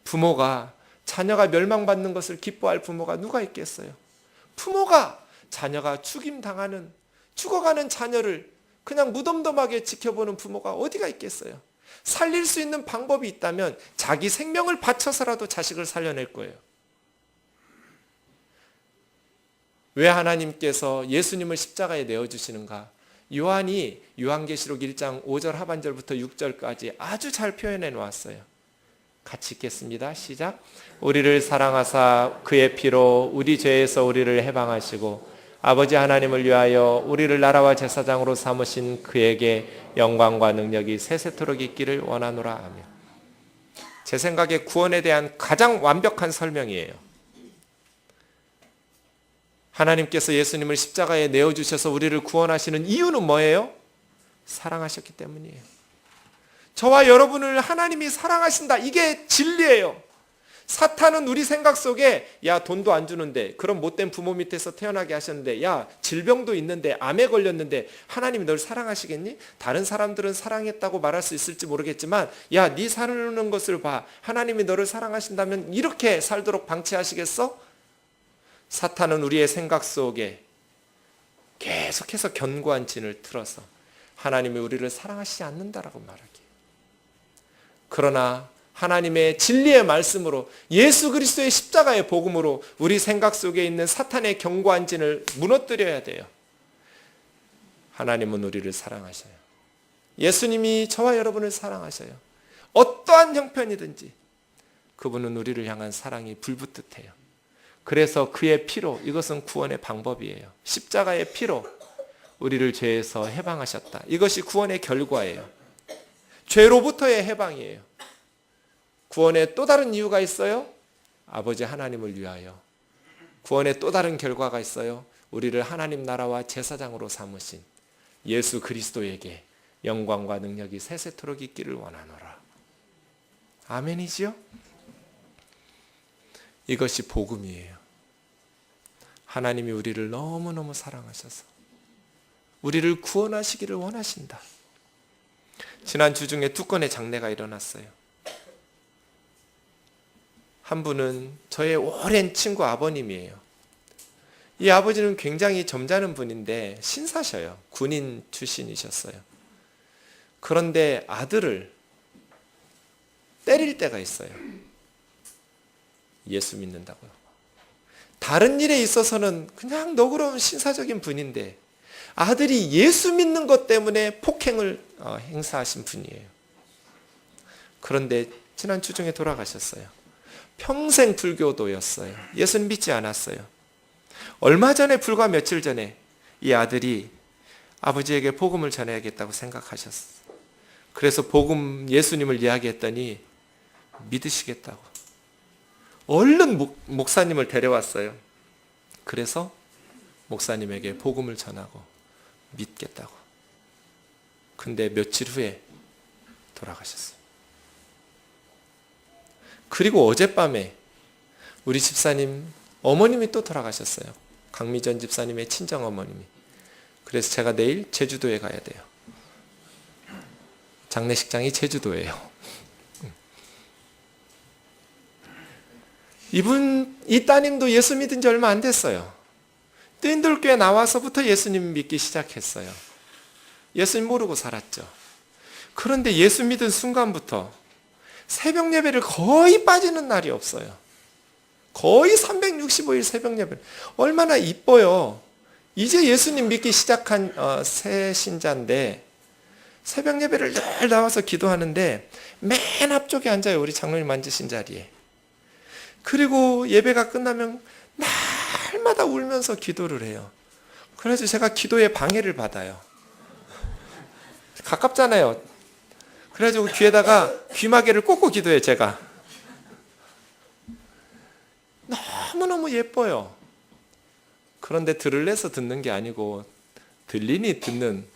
부모가 자녀가 멸망받는 것을 기뻐할 부모가 누가 있겠어요? 부모가 자녀가 죽임당하는, 죽어가는 자녀를 그냥 무덤덤하게 지켜보는 부모가 어디가 있겠어요? 살릴 수 있는 방법이 있다면 자기 생명을 바쳐서라도 자식을 살려낼 거예요. 왜 하나님께서 예수님을 십자가에 내어주시는가? 요한이 요한계시록 1장 5절 하반절부터 6절까지 아주 잘 표현해 놓았어요. 같이 읽겠습니다. 시작. 우리를 사랑하사 그의 피로 우리 죄에서 우리를 해방하시고 아버지 하나님을 위하여 우리를 나라와 제사장으로 삼으신 그에게 영광과 능력이 세세토록 있기를 원하노라 하며. 제 생각에 구원에 대한 가장 완벽한 설명이에요. 하나님께서 예수님을 십자가에 내어주셔서 우리를 구원하시는 이유는 뭐예요? 사랑하셨기 때문이에요. 저와 여러분을 하나님이 사랑하신다. 이게 진리예요. 사탄은 우리 생각 속에 야 돈도 안 주는데 그런 못된 부모 밑에서 태어나게 하셨는데 야 질병도 있는데 암에 걸렸는데 하나님이 널 사랑하시겠니? 다른 사람들은 사랑했다고 말할 수 있을지 모르겠지만 야 네 사는 것을 봐. 하나님이 너를 사랑하신다면 이렇게 살도록 방치하시겠어? 사탄은 우리의 생각 속에 계속해서 견고한 진을 틀어서 하나님이 우리를 사랑하시지 않는다라고 말하기에. 그러나 하나님의 진리의 말씀으로 예수 그리스도의 십자가의 복음으로 우리 생각 속에 있는 사탄의 견고한 진을 무너뜨려야 돼요. 하나님은 우리를 사랑하셔요. 예수님이 저와 여러분을 사랑하셔요. 어떠한 형편이든지 그분은 우리를 향한 사랑이 불붙듯해요. 그래서 그의 피로, 이것은 구원의 방법이에요. 십자가의 피로 우리를 죄에서 해방하셨다. 이것이 구원의 결과예요. 죄로부터의 해방이에요. 구원의 또 다른 이유가 있어요. 아버지 하나님을 위하여. 구원의 또 다른 결과가 있어요. 우리를 하나님 나라와 제사장으로 삼으신 예수 그리스도에게 영광과 능력이 세세토록 있기를 원하노라. 아멘이지요? 이것이 복음이에요. 하나님이 우리를 너무너무 사랑하셔서 우리를 구원하시기를 원하신다. 지난 주 중에 2건의 장례가 일어났어요. 한 분은 저의 오랜 친구 아버님이에요. 이 아버지는 굉장히 점잖은 분인데 신사셔요. 군인 출신이셨어요. 그런데 아들을 때릴 때가 있어요. 예수 믿는다고요. 다른 일에 있어서는 그냥 너그러운 신사적인 분인데 아들이 예수 믿는 것 때문에 폭행을 행사하신 분이에요. 그런데 지난 주중에 돌아가셨어요. 평생 불교도였어요. 예수는 믿지 않았어요. 얼마 전에, 불과 며칠 전에 이 아들이 아버지에게 복음을 전해야겠다고 생각하셨어요. 그래서 복음, 예수님을 이야기했더니 믿으시겠다고 얼른 목사님을 데려왔어요. 그래서 목사님에게 복음을 전하고 믿겠다고. 근데 며칠 후에 돌아가셨어요. 그리고 어젯밤에 우리 집사님 어머님이 또 돌아가셨어요. 강미전 집사님의 친정 어머님이. 그래서 제가 내일 제주도에 가야 돼요. 장례식장이 제주도예요. 이 따님도 예수 믿은 지 얼마 안 됐어요. 뜨인돌교회 나와서부터 예수님 믿기 시작했어요. 예수님 모르고 살았죠. 그런데 예수 믿은 순간부터 새벽 예배를 거의 빠지는 날이 없어요. 거의 365일 새벽 예배. 얼마나 이뻐요. 이제 예수님 믿기 시작한 새 신자인데 새벽 예배를 늘 나와서 기도하는데 맨 앞쪽에 앉아요. 우리 장로님 앉으신 자리에. 그리고 예배가 끝나면 날마다 울면서 기도를 해요. 그래서 제가 기도에 방해를 받아요. 가깝잖아요. 그래가지고 귀에다가 귀마개를 꽂고 기도해요, 제가. 너무너무 예뻐요. 그런데 들을래서 듣는 게 아니고 들리니 듣는,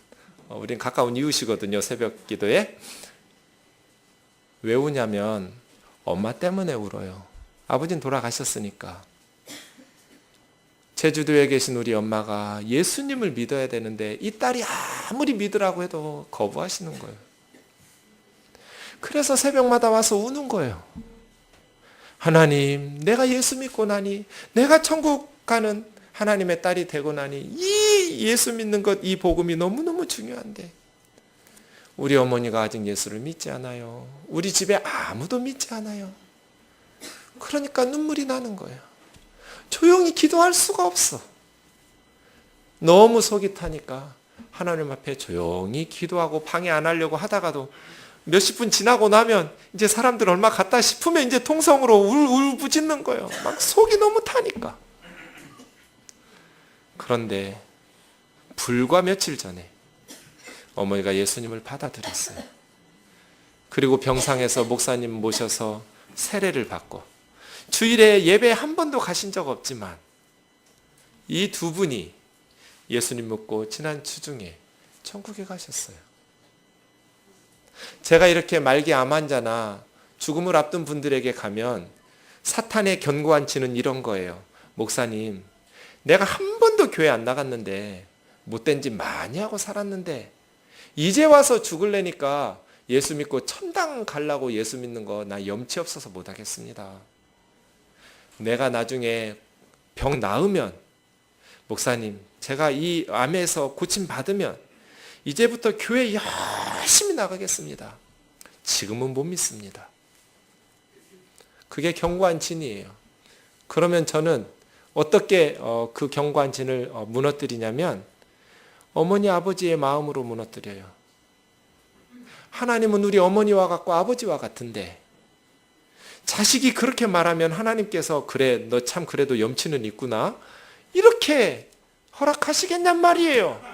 우린 가까운 이웃이거든요, 새벽 기도에. 왜 우냐면 엄마 때문에 울어요. 아버지는 돌아가셨으니까. 제주도에 계신 우리 엄마가 예수님을 믿어야 되는데 이 딸이 아무리 믿으라고 해도 거부하시는 거예요. 그래서 새벽마다 와서 우는 거예요. 하나님, 내가 예수 믿고 나니, 내가 천국 가는 하나님의 딸이 되고 나니 이 예수 믿는 것, 이 복음이 너무너무 중요한데 우리 어머니가 아직 예수를 믿지 않아요. 우리 집에 아무도 믿지 않아요. 그러니까 눈물이 나는 거예요. 조용히 기도할 수가 없어. 너무 속이 타니까 하나님 앞에 조용히 기도하고 방해 안 하려고 하다가도 몇십 분 지나고 나면 이제 사람들 얼마 갔다 싶으면 이제 통성으로 울부짖는 거예요. 막 속이 너무 타니까. 그런데 불과 며칠 전에 어머니가 예수님을 받아들였어요. 그리고 병상에서 목사님 모셔서 세례를 받고 주일에 예배 한 번도 가신 적 없지만 이 두 분이 예수님 믿고 지난 주중에 천국에 가셨어요. 제가 이렇게 말기 암 환자나 죽음을 앞둔 분들에게 가면 사탄의 견고한 치는 이런 거예요. 목사님, 내가 한 번도 교회 안 나갔는데 못된 짓 많이 하고 살았는데 이제 와서 죽을래니까 예수 믿고 천당 가려고 예수 믿는 거 나 염치 없어서 못 하겠습니다. 내가 나중에 병 나으면 목사님, 제가 이 암에서 고침 받으면 이제부터 교회 열심히 나가겠습니다. 지금은 못 믿습니다. 그게 견고한 진이에요. 그러면 저는 어떻게 그 견고한 진을 무너뜨리냐면 어머니 아버지의 마음으로 무너뜨려요. 하나님은 우리 어머니와 같고 아버지와 같은데 자식이 그렇게 말하면 하나님께서 그래, 너 참 그래도 염치는 있구나 이렇게 허락하시겠냔 말이에요.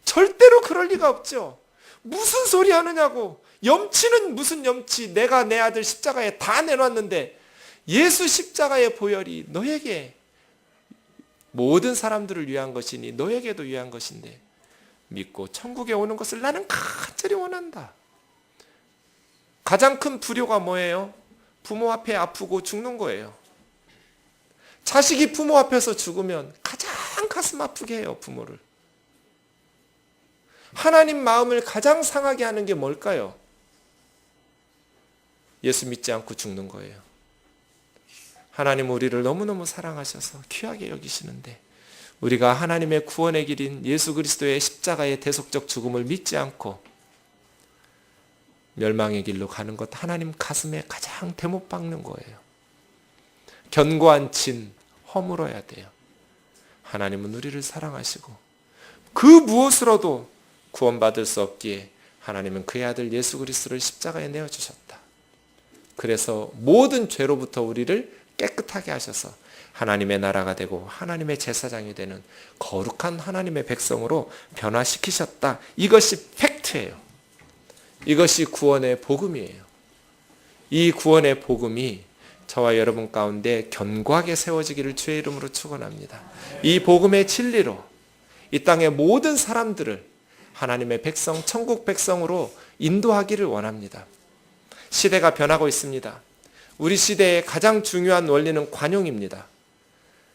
절대로 그럴 리가 없죠. 무슨 소리 하느냐고. 염치는 무슨 염치. 내가 내 아들 십자가에 다 내놨는데 예수 십자가의 보혈이 너에게 모든 사람들을 위한 것이니 너에게도 위한 것인데 믿고 천국에 오는 것을 나는 간절히 원한다. 가장 큰 불효가 뭐예요? 부모 앞에 아프고 죽는 거예요. 자식이 부모 앞에서 죽으면 가장 가슴 아프게 해요, 부모를. 하나님 마음을 가장 상하게 하는 게 뭘까요? 예수 믿지 않고 죽는 거예요. 하나님 우리를 너무너무 사랑하셔서 귀하게 여기시는데 우리가 하나님의 구원의 길인 예수 그리스도의 십자가의 대속적 죽음을 믿지 않고 멸망의 길로 가는 것 하나님 가슴에 가장 대못 박는 거예요. 견고한 진 허물어야 돼요. 하나님은 우리를 사랑하시고 그 무엇으로도 구원받을 수 없기에 하나님은 그의 아들 예수 그리스도를 십자가에 내어주셨다. 그래서 모든 죄로부터 우리를 깨끗하게 하셔서 하나님의 나라가 되고 하나님의 제사장이 되는 거룩한 하나님의 백성으로 변화시키셨다. 이것이 팩트예요. 이것이 구원의 복음이에요. 이 구원의 복음이 저와 여러분 가운데 견고하게 세워지기를 주의 이름으로 축원합니다. 이 복음의 진리로 이 땅의 모든 사람들을 하나님의 백성, 천국 백성으로 인도하기를 원합니다. 시대가 변하고 있습니다. 우리 시대의 가장 중요한 원리는 관용입니다.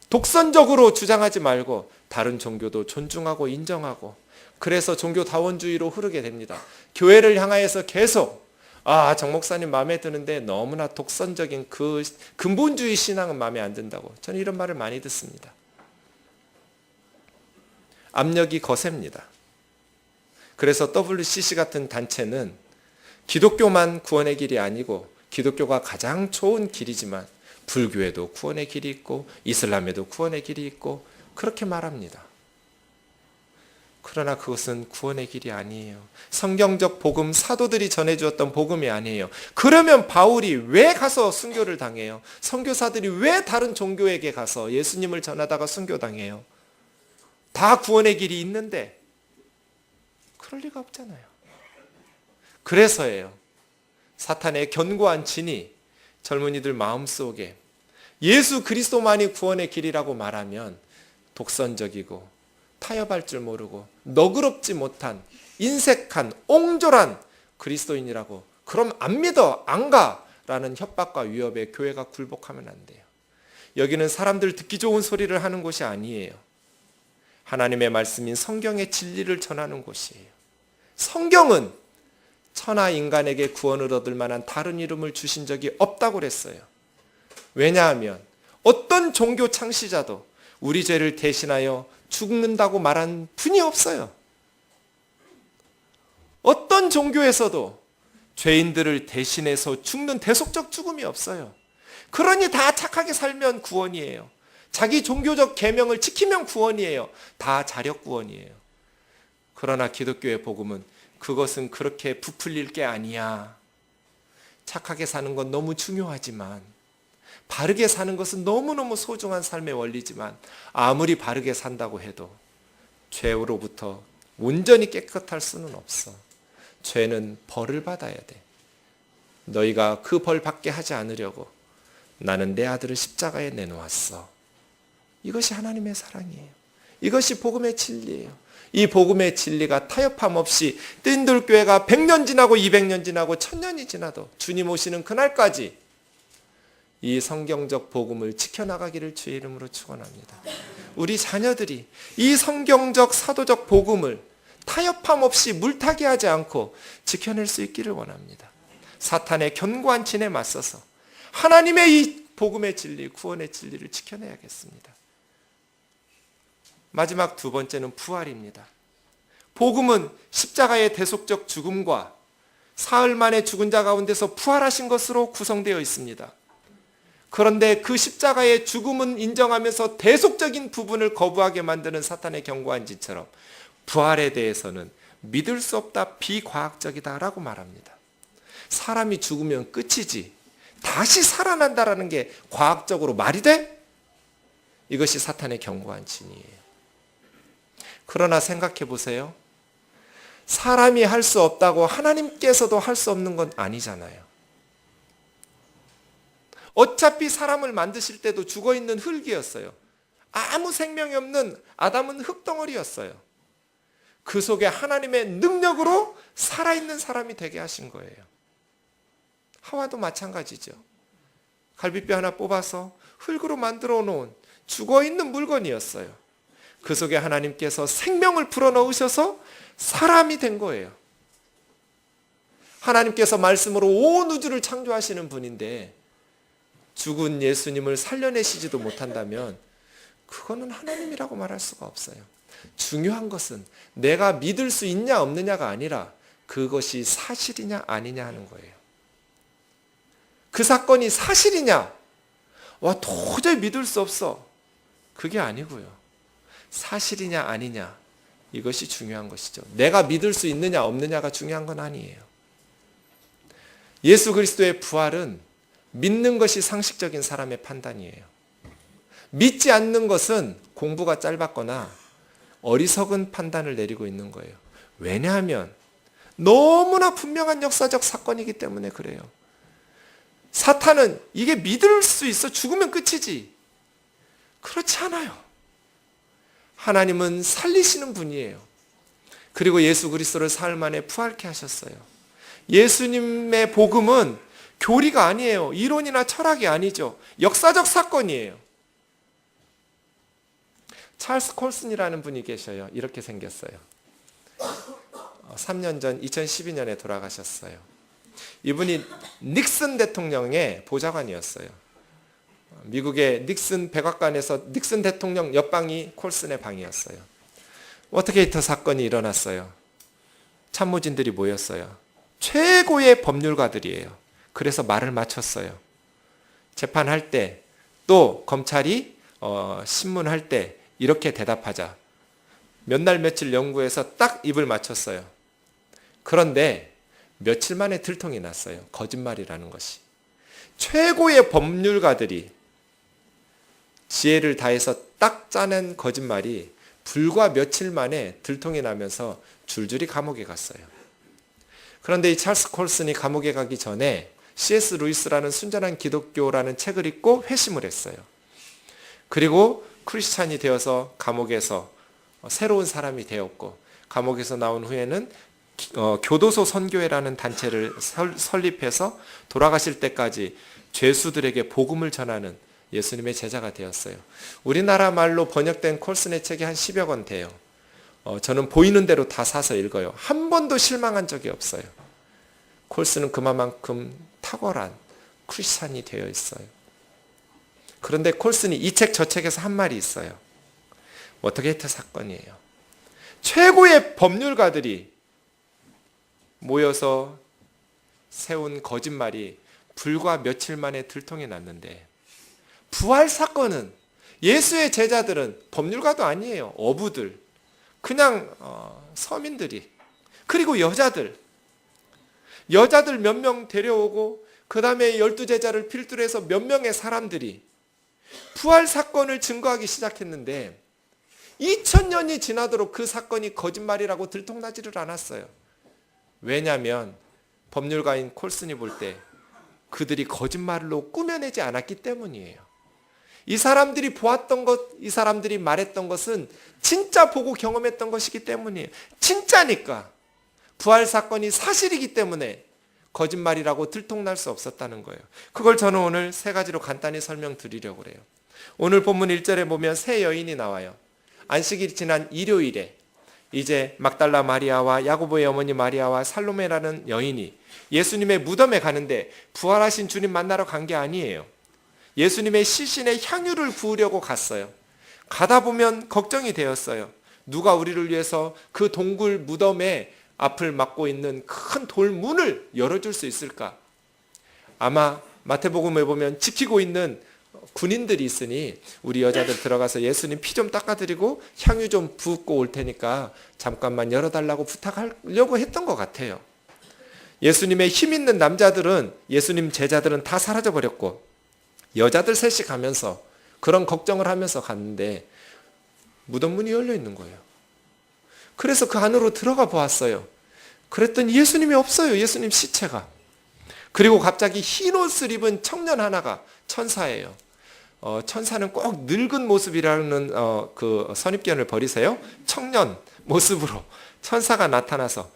독선적으로 주장하지 말고 다른 종교도 존중하고 인정하고, 그래서 종교다원주의로 흐르게 됩니다. 교회를 향하여서 계속 정 목사님 마음에 드는데 너무나 독선적인 그 근본주의 신앙은 마음에 안 든다고, 저는 이런 말을 많이 듣습니다. 압력이 거셉니다. 그래서 WCC 같은 단체는 기독교만 구원의 길이 아니고 기독교가 가장 좋은 길이지만 불교에도 구원의 길이 있고 이슬람에도 구원의 길이 있고 그렇게 말합니다. 그러나 그것은 구원의 길이 아니에요. 성경적 복음, 사도들이 전해주었던 복음이 아니에요. 그러면 바울이 왜 가서 순교를 당해요? 선교사들이 왜 다른 종교에게 가서 예수님을 전하다가 순교당해요? 다 구원의 길이 있는데 그럴 리가 없잖아요. 그래서예요. 사탄의 견고한 진이 젊은이들 마음속에 예수 그리스도만이 구원의 길이라고 말하면 독선적이고 타협할 줄 모르고 너그럽지 못한 인색한 옹졸한 그리스도인이라고, 그럼 안 믿어, 안 가 라는 협박과 위협에 교회가 굴복하면 안 돼요. 여기는 사람들 듣기 좋은 소리를 하는 곳이 아니에요. 하나님의 말씀인 성경의 진리를 전하는 곳이에요. 성경은 천하 인간에게 구원을 얻을 만한 다른 이름을 주신 적이 없다고 그랬어요. 왜냐하면 어떤 종교 창시자도 우리 죄를 대신하여 죽는다고 말한 분이 없어요. 어떤 종교에서도 죄인들을 대신해서 죽는 대속적 죽음이 없어요. 그러니 다 착하게 살면 구원이에요. 자기 종교적 계명을 지키면 구원이에요. 다 자력 구원이에요. 그러나 기독교의 복음은 그것은 그렇게 부풀릴 게 아니야. 착하게 사는 건 너무 중요하지만, 바르게 사는 것은 너무너무 소중한 삶의 원리지만, 아무리 바르게 산다고 해도 죄로부터 온전히 깨끗할 수는 없어. 죄는 벌을 받아야 돼. 너희가 그 벌 받게 하지 않으려고 나는 내 아들을 십자가에 내놓았어. 이것이 하나님의 사랑이에요. 이것이 복음의 진리예요. 이 복음의 진리가 타협함 없이 뜬돌교회가 100년 지나고 200년 지나고 1000년이 지나도 주님 오시는 그날까지 이 성경적 복음을 지켜나가기를 주의 이름으로 축원합니다. 우리 자녀들이 이 성경적 사도적 복음을 타협함 없이 물타기 하지 않고 지켜낼 수 있기를 원합니다. 사탄의 견고한 진에 맞서서 하나님의 이 복음의 진리, 구원의 진리를 지켜내야겠습니다. 마지막 두 번째는 부활입니다. 복음은 십자가의 대속적 죽음과 사흘 만에 죽은 자 가운데서 부활하신 것으로 구성되어 있습니다. 그런데 그 십자가의 죽음은 인정하면서 대속적인 부분을 거부하게 만드는 사탄의 견고한 짓처럼 부활에 대해서는 믿을 수 없다, 비과학적이다라고 말합니다. 사람이 죽으면 끝이지 다시 살아난다라는 게 과학적으로 말이 돼? 이것이 사탄의 견고한 진이에요. 그러나 생각해 보세요. 사람이 할 수 없다고 하나님께서도 할 수 없는 건 아니잖아요. 어차피 사람을 만드실 때도 죽어있는 흙이었어요. 아무 생명이 없는 아담은 흙덩어리였어요. 그 속에 하나님의 능력으로 살아있는 사람이 되게 하신 거예요. 하와도 마찬가지죠. 갈비뼈 하나 뽑아서 흙으로 만들어 놓은 죽어있는 물건이었어요. 그 속에 하나님께서 생명을 불어넣으셔서 사람이 된 거예요. 하나님께서 말씀으로 온 우주를 창조하시는 분인데 죽은 예수님을 살려내시지도 못한다면 그거는 하나님이라고 말할 수가 없어요. 중요한 것은 내가 믿을 수 있냐 없느냐가 아니라 그것이 사실이냐 아니냐 하는 거예요. 그 사건이 사실이냐? 와, 도저히 믿을 수 없어. 그게 아니고요. 사실이냐 아니냐, 이것이 중요한 것이죠. 내가 믿을 수 있느냐 없느냐가 중요한 건 아니에요. 예수 그리스도의 부활은 믿는 것이 상식적인 사람의 판단이에요. 믿지 않는 것은 공부가 짧았거나 어리석은 판단을 내리고 있는 거예요. 왜냐하면 너무나 분명한 역사적 사건이기 때문에 그래요. 사탄은 이게 믿을 수 있어, 죽으면 끝이지. 그렇지 않아요. 하나님은 살리시는 분이에요. 그리고 예수 그리스도를 사흘 만에 부활케 하셨어요. 예수님의 복음은 교리가 아니에요. 이론이나 철학이 아니죠. 역사적 사건이에요. 찰스 콜슨이라는 분이 계셔요. 이렇게 생겼어요. 3년 전 2012년에 돌아가셨어요. 이분이 닉슨 대통령의 보좌관이었어요. 미국의 닉슨 백악관에서 닉슨 대통령 옆방이 콜슨의 방이었어요. 워터게이트 사건이 일어났어요. 참모진들이 모였어요. 최고의 법률가들이에요. 그래서 말을 맞췄어요. 재판할 때, 또 검찰이 신문할 때 이렇게 대답하자. 몇 날 며칠 연구해서 딱 입을 맞췄어요. 그런데 며칠 만에 들통이 났어요. 거짓말이라는 것이. 최고의 법률가들이 지혜를 다해서 딱 짜낸 거짓말이 불과 며칠 만에 들통이 나면서 줄줄이 감옥에 갔어요. 그런데 이 찰스 콜슨이 감옥에 가기 전에 C.S. 루이스라는 순전한 기독교라는 책을 읽고 회심을 했어요. 그리고 크리스찬이 되어서 감옥에서 새로운 사람이 되었고, 감옥에서 나온 후에는 교도소 선교회라는 단체를 설립해서 돌아가실 때까지 죄수들에게 복음을 전하는 예수님의 제자가 되었어요. 우리나라 말로 번역된 콜슨의 책이 한 10여 권 돼요. 저는 보이는 대로 다 사서 읽어요. 한 번도 실망한 적이 없어요. 콜슨은 그만큼 탁월한 크리스찬이 되어 있어요. 그런데 콜슨이 이 책 저 책에서 한 말이 있어요. 워터게이트 사건이에요. 최고의 법률가들이 모여서 세운 거짓말이 불과 며칠 만에 들통이 났는데, 부활 사건은 예수의 제자들은 법률가도 아니에요. 어부들, 그냥 서민들이, 그리고 여자들 몇 명 데려오고 그 다음에 12제자를 필두로 해서 몇 명의 사람들이 부활 사건을 증거하기 시작했는데 2000년이 지나도록 그 사건이 거짓말이라고 들통나지를 않았어요. 왜냐하면 법률가인 콜슨이 볼 때 그들이 거짓말로 꾸며내지 않았기 때문이에요. 이 사람들이 보았던 것, 이 사람들이 말했던 것은 진짜 보고 경험했던 것이기 때문이에요. 진짜니까. 부활 사건이 사실이기 때문에 거짓말이라고 들통날 수 없었다는 거예요. 그걸 저는 오늘 세 가지로 간단히 설명드리려고 그래요. 오늘 본문 1절에 보면 세 여인이 나와요. 안식일이 지난 일요일에 이제 막달라 마리아와 야고보의 어머니 마리아와 살로메라는 여인이 예수님의 무덤에 가는데 부활하신 주님 만나러 간 게 아니에요. 예수님의 시신에 향유를 부으려고 갔어요. 가다 보면 걱정이 되었어요. 누가 우리를 위해서 그 동굴 무덤의 앞을 막고 있는 큰 돌문을 열어줄 수 있을까? 아마 마태복음에 보면 지키고 있는 군인들이 있으니 우리 여자들 들어가서 예수님 피 좀 닦아드리고 향유 좀 붓고 올 테니까 잠깐만 열어달라고 부탁하려고 했던 것 같아요. 예수님의 힘 있는 남자들은, 예수님 제자들은 다 사라져버렸고 여자들 셋이 가면서 그런 걱정을 하면서 갔는데 무덤 문이 열려 있는 거예요. 그래서 그 안으로 들어가 보았어요. 그랬더니 예수님이 없어요. 예수님 시체가. 그리고 갑자기 흰 옷을 입은 청년 하나가, 천사예요. 천사는 꼭 늙은 모습이라는 그 선입견을 버리세요. 청년 모습으로 천사가 나타나서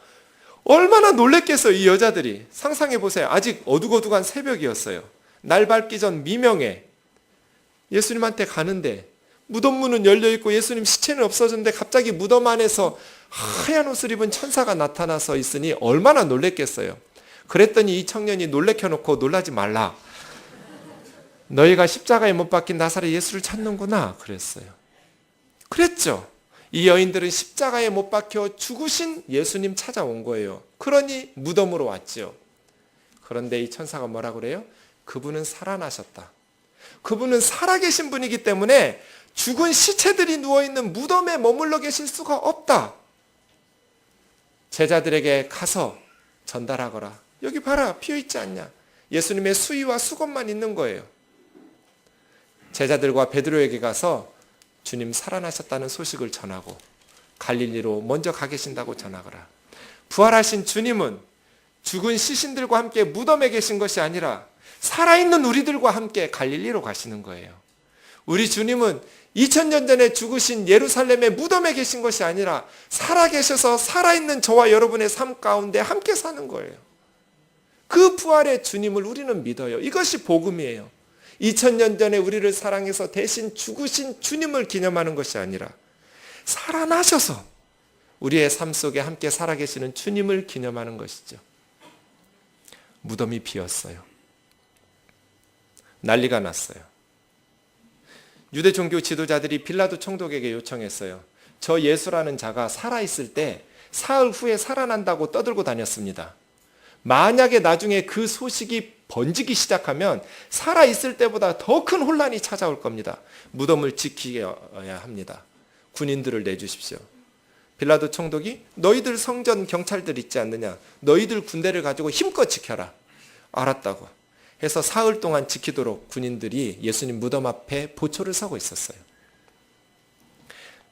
얼마나 놀랬겠어요. 이 여자들이. 상상해 보세요. 아직 어둑어둑한 새벽이었어요. 날 밝기 전 미명에 예수님한테 가는데 무덤 문은 열려있고 예수님 시체는 없어졌는데 갑자기 무덤 안에서 하얀 옷을 입은 천사가 나타나서 있으니 얼마나 놀랬겠어요. 그랬더니 이 청년이 놀래켜놓고 놀라지 말라. 너희가 십자가에 못 박힌 나사렛 예수를 찾는구나 그랬어요. 그랬죠. 이 여인들은 십자가에 못 박혀 죽으신 예수님 찾아온 거예요. 그러니 무덤으로 왔죠. 그런데 이 천사가 뭐라 그래요? 그분은 살아나셨다. 그분은 살아계신 분이기 때문에 죽은 시체들이 누워있는 무덤에 머물러 계실 수가 없다. 제자들에게 가서 전달하거라. 여기 봐라, 비어있지 않냐. 예수님의 수의와 수건만 있는 거예요. 제자들과 베드로에게 가서 주님 살아나셨다는 소식을 전하고 갈릴리로 먼저 가 계신다고 전하거라. 부활하신 주님은 죽은 시신들과 함께 무덤에 계신 것이 아니라 살아있는 우리들과 함께 갈릴리로 가시는 거예요. 우리 주님은 2000년 전에 죽으신 예루살렘의 무덤에 계신 것이 아니라 살아계셔서 살아있는 저와 여러분의 삶 가운데 함께 사는 거예요. 그 부활의 주님을 우리는 믿어요. 이것이 복음이에요. 2000년 전에 우리를 사랑해서 대신 죽으신 주님을 기념하는 것이 아니라 살아나셔서 우리의 삶 속에 함께 살아계시는 주님을 기념하는 것이죠. 무덤이 비었어요. 난리가 났어요. 유대 종교 지도자들이 빌라도 총독에게 요청했어요. 저 예수라는 자가 살아있을 때 사흘 후에 살아난다고 떠들고 다녔습니다. 만약에 나중에 그 소식이 번지기 시작하면 살아있을 때보다 더 큰 혼란이 찾아올 겁니다. 무덤을 지켜야 합니다. 군인들을 내주십시오. 빌라도 총독이 너희들 성전 경찰들 있지 않느냐. 너희들 군대를 가지고 힘껏 지켜라. 알았다고 해서 사흘 동안 지키도록 군인들이 예수님 무덤 앞에 보초를 서고 있었어요.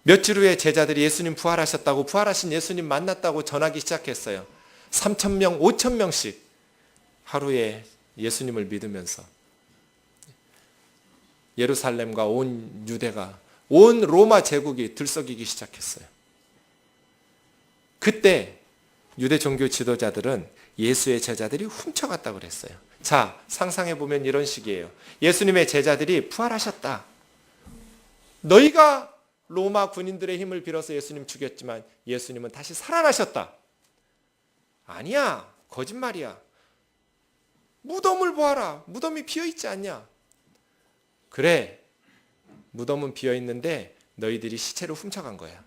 며칠 후에 제자들이 예수님 부활하셨다고, 부활하신 예수님 만났다고 전하기 시작했어요. 3,000명, 5,000명씩 하루에 예수님을 믿으면서 예루살렘과 온 유대가, 온 로마 제국이 들썩이기 시작했어요. 그때 유대 종교 지도자들은 예수의 제자들이 훔쳐갔다고 그랬어요. 자, 상상해 보면 이런 식이에요. 예수님의 제자들이 부활하셨다. 너희가 로마 군인들의 힘을 빌어서 예수님 죽였지만 예수님은 다시 살아나셨다. 아니야, 거짓말이야. 무덤을 보아라. 무덤이 비어있지 않냐. 그래, 무덤은 비어있는데 너희들이 시체를 훔쳐간 거야.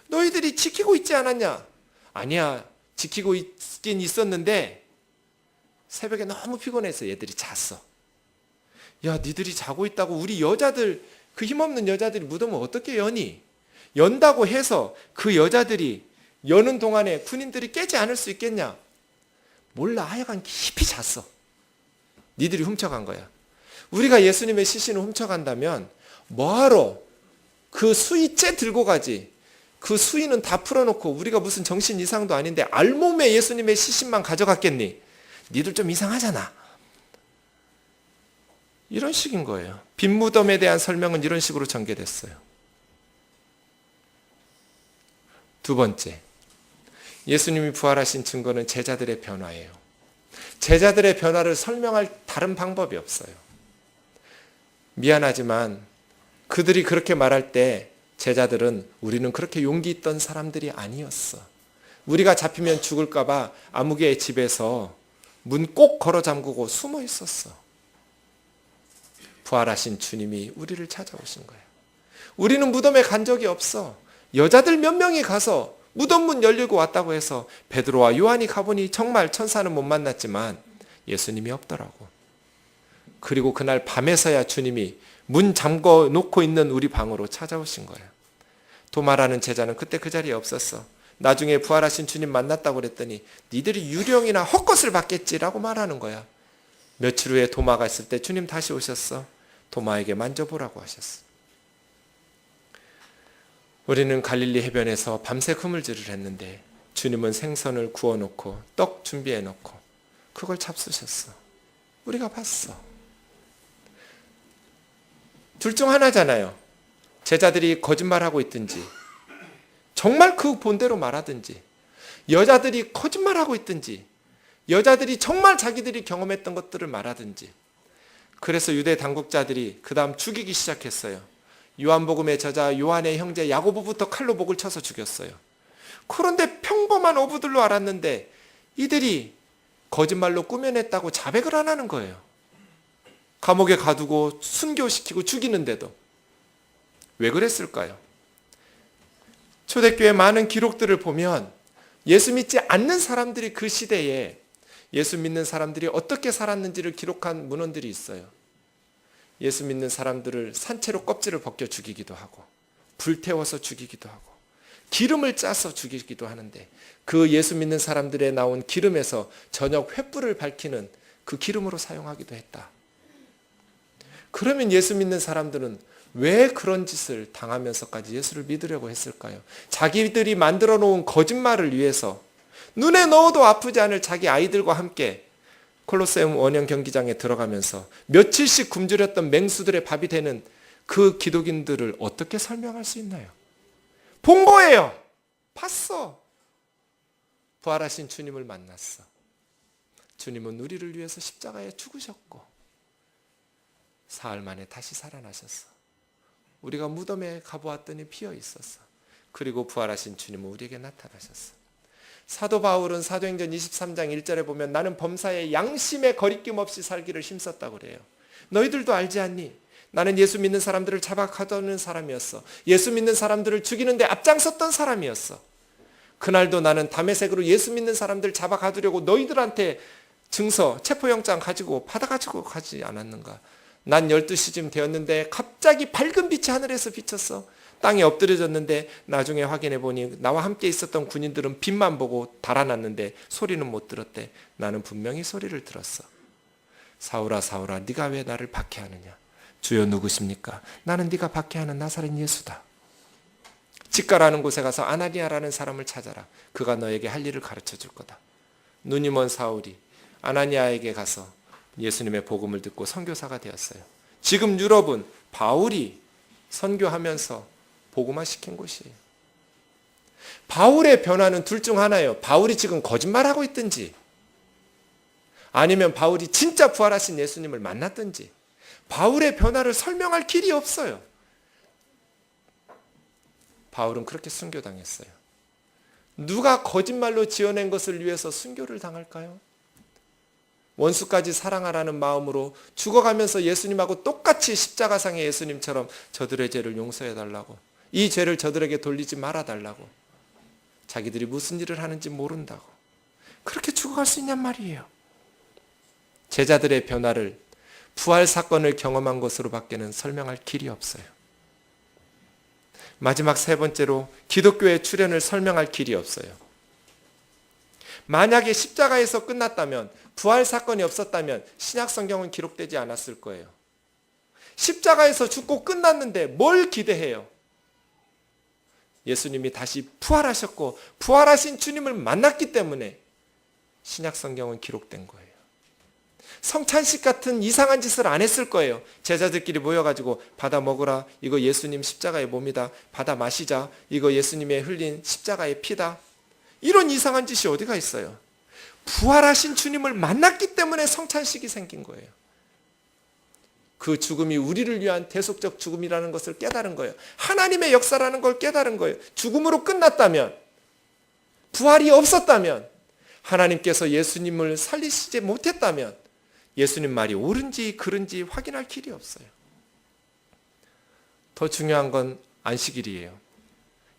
너희들이 지키고 있지 않았냐. 아니야, 지키고 있긴 있었는데 새벽에 너무 피곤해서 얘들이 잤어. 야, 니들이 자고 있다고 우리 여자들, 그 힘없는 여자들이 무덤을 어떻게 여니? 연다고 해서 그 여자들이 여는 동안에 군인들이 깨지 않을 수 있겠냐? 몰라, 하여간 깊이 잤어. 니들이 훔쳐간 거야. 우리가 예수님의 시신을 훔쳐간다면 뭐하러 그 수의째 들고 가지. 그 수의는 다 풀어놓고 우리가 무슨 정신 이상도 아닌데 알몸에 예수님의 시신만 가져갔겠니? 니들 좀 이상하잖아. 이런 식인 거예요. 빈 무덤에 대한 설명은 이런 식으로 전개됐어요. 두 번째, 예수님이 부활하신 증거는 제자들의 변화예요. 제자들의 변화를 설명할 다른 방법이 없어요. 미안하지만 그들이 그렇게 말할 때 제자들은 우리는 그렇게 용기 있던 사람들이 아니었어. 우리가 잡히면 죽을까 봐 아무개의 집에서 문 꼭 걸어 잠그고 숨어 있었어. 부활하신 주님이 우리를 찾아오신 거예요. 우리는 무덤에 간 적이 없어. 여자들 몇 명이 가서 무덤 문 열리고 왔다고 해서 베드로와 요한이 가보니 정말 천사는 못 만났지만 예수님이 없더라고. 그리고 그날 밤에서야 주님이 문 잠궈 놓고 있는 우리 방으로 찾아오신 거예요. 도마라는 제자는 그때 그 자리에 없었어. 나중에 부활하신 주님 만났다고 그랬더니 니들이 유령이나 헛것을 봤겠지라고 말하는 거야. 며칠 후에 도마가 있을 때 주님 다시 오셨어. 도마에게 만져보라고 하셨어. 우리는 갈릴리 해변에서 밤새 그물질을 했는데 주님은 생선을 구워놓고 떡 준비해놓고 그걸 잡수셨어. 우리가 봤어. 둘 중 하나잖아요. 제자들이 거짓말하고 있든지 정말 그 본대로 말하든지, 여자들이 거짓말하고 있든지, 여자들이 정말 자기들이 경험했던 것들을 말하든지. 그래서 유대 당국자들이 그 다음 죽이기 시작했어요. 요한복음의 저자 요한의 형제 야고보부터 칼로 목을 쳐서 죽였어요. 그런데 평범한 어부들로 알았는데 이들이 거짓말로 꾸며냈다고 자백을 안 하는 거예요. 감옥에 가두고 순교시키고 죽이는데도. 왜 그랬을까요? 초대교회 많은 기록들을 보면 예수 믿지 않는 사람들이 그 시대에 예수 믿는 사람들이 어떻게 살았는지를 기록한 문헌들이 있어요. 예수 믿는 사람들을 산채로 껍질을 벗겨 죽이기도 하고 불태워서 죽이기도 하고 기름을 짜서 죽이기도 하는데 그 예수 믿는 사람들에 나온 기름에서 저녁 횃불을 밝히는 그 기름으로 사용하기도 했다. 그러면 예수 믿는 사람들은 왜 그런 짓을 당하면서까지 예수를 믿으려고 했을까요? 자기들이 만들어 놓은 거짓말을 위해서 눈에 넣어도 아프지 않을 자기 아이들과 함께 콜로세움 원형 경기장에 들어가면서 며칠씩 굶주렸던 맹수들의 밥이 되는 그 기독인들을 어떻게 설명할 수 있나요? 본 거예요. 봤어. 부활하신 주님을 만났어. 주님은 우리를 위해서 십자가에 죽으셨고 사흘 만에 다시 살아나셨어. 우리가 무덤에 가보았더니 비어 있었어. 그리고 부활하신 주님은 우리에게 나타나셨어. 사도 바울은 사도행전 23장 1절에 보면 나는 범사에 양심에 거리낌 없이 살기를 힘썼다고 그래요. 너희들도 알지 않니? 나는 예수 믿는 사람들을 잡아가두는 사람이었어. 예수 믿는 사람들을 죽이는데 앞장섰던 사람이었어. 그날도 나는 다메섹으로 예수 믿는 사람들 잡아가두려고 너희들한테 증서, 체포영장 가지고 받아가지고 가지 않았는가? 난 12시쯤 되었는데 갑자기 밝은 빛이 하늘에서 비쳤어. 땅에 엎드려졌는데 나중에 확인해 보니 나와 함께 있었던 군인들은 빛만 보고 달아났는데 소리는 못 들었대. 나는 분명히 소리를 들었어. 사울아 사울아 네가 왜 나를 박해하느냐? 주여 누구십니까? 나는 네가 박해하는 나사렛 예수다. 직가라는 곳에 가서 아나니아라는 사람을 찾아라. 그가 너에게 할 일을 가르쳐 줄 거다. 눈이 먼 사울이 아나니아에게 가서 예수님의 복음을 듣고 선교사가 되었어요. 지금 유럽은 바울이 선교하면서 복음화 시킨 곳이에요. 바울의 변화는 둘 중 하나예요. 바울이 지금 거짓말하고 있든지 아니면 바울이 진짜 부활하신 예수님을 만났든지 바울의 변화를 설명할 길이 없어요. 바울은 그렇게 순교당했어요. 누가 거짓말로 지어낸 것을 위해서 순교를 당할까요? 원수까지 사랑하라는 마음으로 죽어가면서 예수님하고 똑같이 십자가상의 예수님처럼 저들의 죄를 용서해달라고, 이 죄를 저들에게 돌리지 말아달라고, 자기들이 무슨 일을 하는지 모른다고 그렇게 죽어갈 수 있냔 말이에요. 제자들의 변화를 부활 사건을 경험한 것으로밖에는 설명할 길이 없어요. 마지막 세 번째로 기독교의 출현을 설명할 길이 없어요. 만약에 십자가에서 끝났다면, 부활 사건이 없었다면 신약 성경은 기록되지 않았을 거예요. 십자가에서 죽고 끝났는데 뭘 기대해요? 예수님이 다시 부활하셨고 부활하신 주님을 만났기 때문에 신약 성경은 기록된 거예요. 성찬식 같은 이상한 짓을 안 했을 거예요. 제자들끼리 모여가지고 받아 먹으라, 이거 예수님 십자가의 몸이다. 받아 마시자, 이거 예수님의 흘린 십자가의 피다. 이런 이상한 짓이 어디가 있어요? 부활하신 주님을 만났기 때문에 성찬식이 생긴 거예요. 그 죽음이 우리를 위한 대속적 죽음이라는 것을 깨달은 거예요. 하나님의 역사라는 걸 깨달은 거예요. 죽음으로 끝났다면, 부활이 없었다면, 하나님께서 예수님을 살리시지 못했다면 예수님 말이 옳은지 그른지 확인할 길이 없어요. 더 중요한 건 안식일이에요.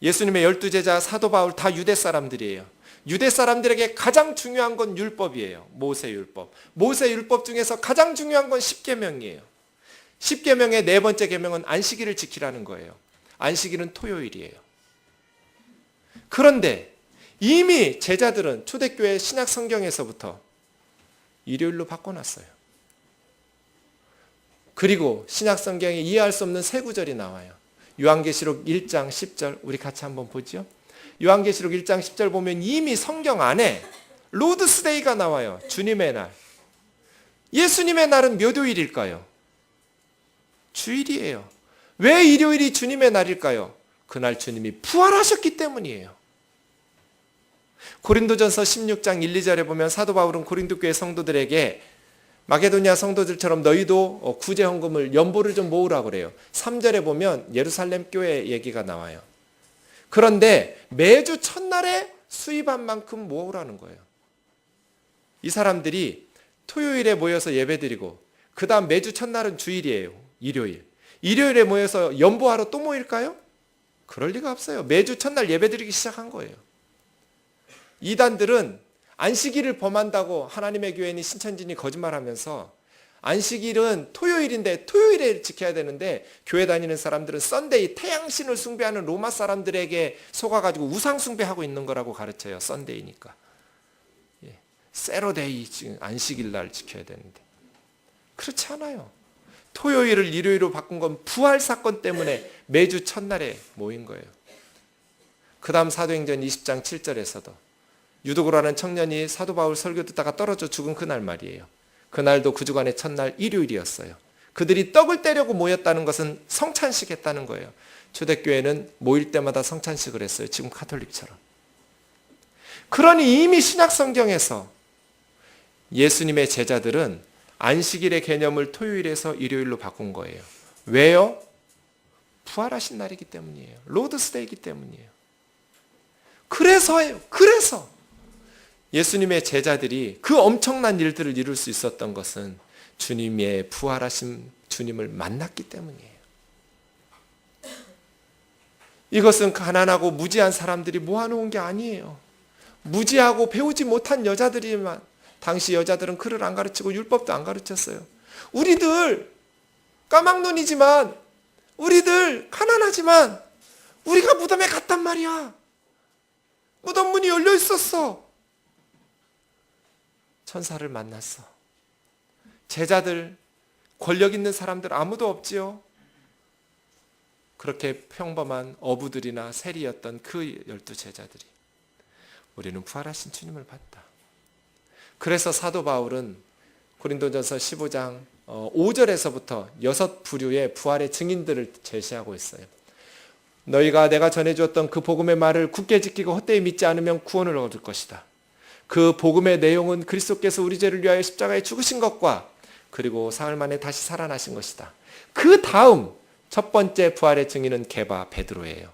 예수님의 12제자 사도 바울 다 유대 사람들이에요. 유대 사람들에게 가장 중요한 건 율법이에요. 모세율법. 모세율법 중에서 가장 중요한 건 십계명이에요. 십계명의 네 번째 계명은 안식일을 지키라는 거예요. 안식일은 토요일이에요. 그런데 이미 제자들은 초대교회 신약 성경에서부터 일요일로 바꿔놨어요. 그리고 신약 성경에 이해할 수 없는 세 구절이 나와요. 요한계시록 1장 10절 우리 같이 한번 보죠. 요한계시록 1장 10절 보면 이미 성경 안에 로드스데이가 나와요. 주님의 날. 예수님의 날은 몇 요일일까요? 주일이에요. 왜 일요일이 주님의 날일까요? 그날 주님이 부활하셨기 때문이에요. 고린도전서 16장 1, 2절에 보면 사도 바울은 고린도 교회 성도들에게 마게도니아 성도들처럼 너희도 구제 헌금을 연보를 좀 모으라고 그래요. 3절에 보면 예루살렘 교회 얘기가 나와요. 그런데 매주 첫날에 수입한 만큼 모으라는 거예요. 이 사람들이 토요일에 모여서 예배드리고 그 다음 매주 첫날은 주일이에요. 일요일. 일요일에 모여서 연보하러 또 모일까요? 그럴 리가 없어요. 매주 첫날 예배드리기 시작한 거예요. 이단들은 안식일을 범한다고 하나님의 교회니 신천지니 거짓말하면서 안식일은 토요일인데 토요일에 지켜야 되는데 교회 다니는 사람들은 썬데이 태양신을 숭배하는 로마 사람들에게 속아가지고 우상 숭배하고 있는 거라고 가르쳐요. 썬데이니까. 세로데이 안식일 날 지켜야 되는데 그렇지 않아요. 토요일을 일요일로 바꾼 건 부활 사건 때문에 매주 첫날에 모인 거예요. 그 다음 사도행전 20장 7절에서도 유독으로 하는 청년이 사도 바울 설교 듣다가 떨어져 죽은 그날 말이에요. 그날도 그 주간의 첫날 일요일이었어요. 그들이 떡을 떼려고 모였다는 것은 성찬식 했다는 거예요. 초대교회는 모일 때마다 성찬식을 했어요. 지금 가톨릭처럼. 그러니 이미 신약 성경에서 예수님의 제자들은 안식일의 개념을 토요일에서 일요일로 바꾼 거예요. 왜요? 부활하신 날이기 때문이에요. 로드스데이이기 때문이에요. 그래서예요. 그래서 예수님의 제자들이 그 엄청난 일들을 이룰 수 있었던 것은 주님의 부활하신 주님을 만났기 때문이에요. 이것은 가난하고 무지한 사람들이 모아놓은 게 아니에요. 무지하고 배우지 못한 여자들이만, 당시 여자들은 글을 안 가르치고 율법도 안 가르쳤어요. 우리들 까막눈이지만, 우리들 가난하지만 우리가 무덤에 갔단 말이야. 무덤 문이 열려 있었어. 천사를 만났어. 제자들, 권력 있는 사람들 아무도 없지요. 그렇게 평범한 어부들이나 세리였던 그 12 제자들이 우리는 부활하신 주님을 봤다. 그래서 사도 바울은 고린도전서 15장 5절에서부터 6 부류의 부활의 증인들을 제시하고 있어요. 너희가 내가 전해주었던 그 복음의 말을 굳게 지키고 헛되이 믿지 않으면 구원을 얻을 것이다. 그 복음의 내용은 그리스도께서 우리 죄를 위하여 십자가에 죽으신 것과 그리고 사흘 만에 다시 살아나신 것이다. 그 다음 첫 번째 부활의 증인은 게바 베드로예요.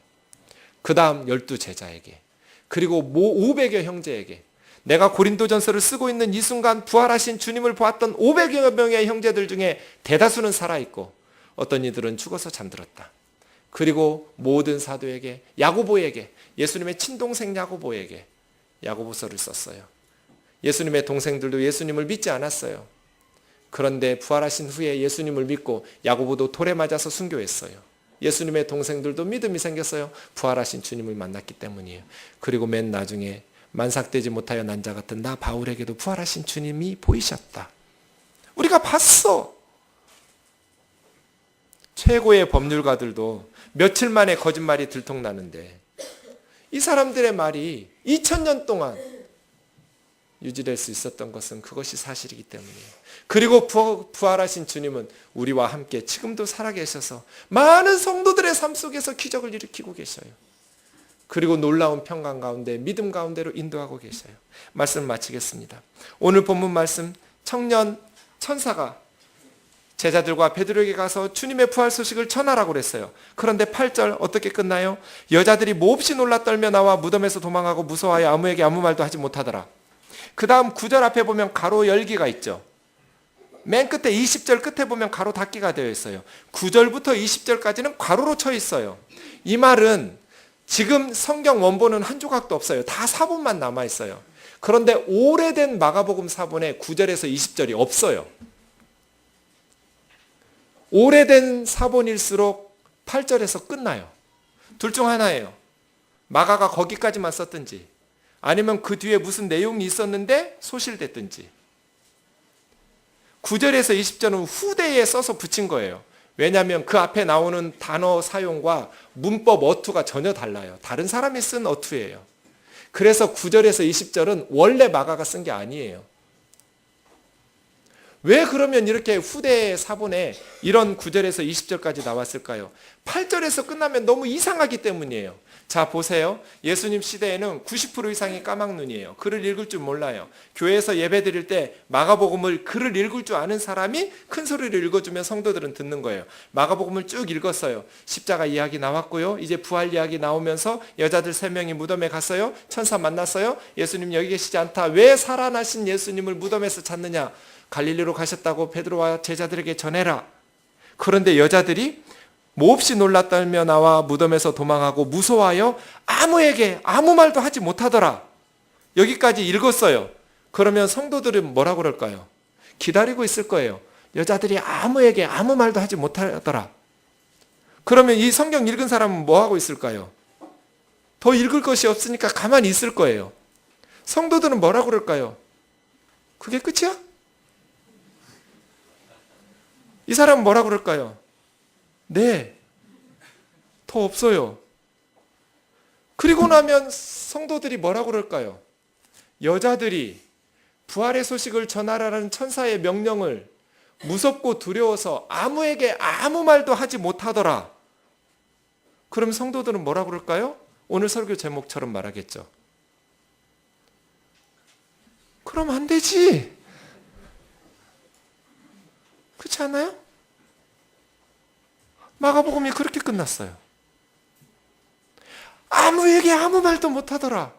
그 다음 12 제자에게, 그리고 500여 형제에게, 내가 고린도전서를 쓰고 있는 이 순간 부활하신 주님을 보았던 500여 명의 형제들 중에 대다수는 살아있고 어떤 이들은 죽어서 잠들었다. 그리고 모든 사도에게, 야고보에게, 예수님의 친동생 야고보에게 야고보서를 썼어요. 예수님의 동생들도 예수님을 믿지 않았어요. 그런데 부활하신 후에 예수님을 믿고 야고보도 돌에 맞아서 순교했어요. 예수님의 동생들도 믿음이 생겼어요. 부활하신 주님을 만났기 때문이에요. 그리고 맨 나중에 만삭되지 못하여 난 자 같은 나 바울에게도 부활하신 주님이 보이셨다. 우리가 봤어. 최고의 법률가들도 며칠 만에 거짓말이 들통나는데 이 사람들의 말이 2000년 동안 유지될 수 있었던 것은 그것이 사실이기 때문이에요. 그리고 부활하신 주님은 우리와 함께 지금도 살아계셔서 많은 성도들의 삶 속에서 기적을 일으키고 계셔요. 그리고 놀라운 평강 가운데 믿음 가운데로 인도하고 계셔요. 말씀 마치겠습니다. 오늘 본문 말씀, 청년 천사가 제자들과 베드로에게 가서 주님의 부활 소식을 전하라고 그랬어요. 그런데 8절 어떻게 끝나요? 여자들이 몹시 놀라 떨며 나와 무덤에서 도망하고 무서워하여 아무에게 아무 말도 하지 못하더라. 그 다음 9절 앞에 보면 가로 열기가 있죠. 맨 끝에 20절 끝에 보면 가로 닫기가 되어 있어요. 9절부터 20절까지는 가로로 쳐 있어요. 이 말은 지금 성경 원본은 한 조각도 없어요. 다 사본만 남아 있어요. 그런데 오래된 마가복음 사본에 9절에서 20절이 없어요. 오래된 사본일수록 8절에서 끝나요. 둘 중 하나예요. 마가가 거기까지만 썼든지 아니면 그 뒤에 무슨 내용이 있었는데 소실됐든지. 9절에서 20절은 후대에 써서 붙인 거예요. 왜냐하면 그 앞에 나오는 단어 사용과 문법 어투가 전혀 달라요. 다른 사람이 쓴 어투예요. 그래서 9절에서 20절은 원래 마가가 쓴 게 아니에요. 왜 그러면 이렇게 후대 사본에 이런 9절에서 20절까지 나왔을까요? 8절에서 끝나면 너무 이상하기 때문이에요. 자, 보세요. 예수님 시대에는 90% 이상이 까막눈이에요. 글을 읽을 줄 몰라요. 교회에서 예배 드릴 때 마가복음을 글을 읽을 줄 아는 사람이 큰 소리를 읽어주면 성도들은 듣는 거예요. 마가복음을 쭉 읽었어요. 십자가 이야기 나왔고요. 이제 부활 이야기 나오면서 여자들 3명이 무덤에 갔어요. 천사 만났어요. 예수님 여기 계시지 않다. 왜 살아나신 예수님을 무덤에서 찾느냐? 갈릴리로 가셨다고 베드로와 제자들에게 전해라. 그런데 여자들이 몹시 놀라 떨며 나와 무덤에서 도망하고 무서워하여 아무에게 아무 말도 하지 못하더라. 여기까지 읽었어요. 그러면 성도들은 뭐라고 그럴까요? 기다리고 있을 거예요. 여자들이 아무에게 아무 말도 하지 못하더라. 그러면 이 성경 읽은 사람은 뭐 하고 있을까요? 더 읽을 것이 없으니까 가만히 있을 거예요. 성도들은 뭐라고 그럴까요? 그게 끝이야? 이 사람은 뭐라고 그럴까요? 네, 더 없어요. 그리고 나면 성도들이 뭐라고 그럴까요? 여자들이 부활의 소식을 전하라는 천사의 명령을 무섭고 두려워서 아무에게 아무 말도 하지 못하더라. 그럼 성도들은 뭐라고 그럴까요? 오늘 설교 제목처럼 말하겠죠. 그럼 안 되지. 그렇지 않아요? 마가복음이 그렇게 끝났어요. 아무에게 아무 말도 못하더라.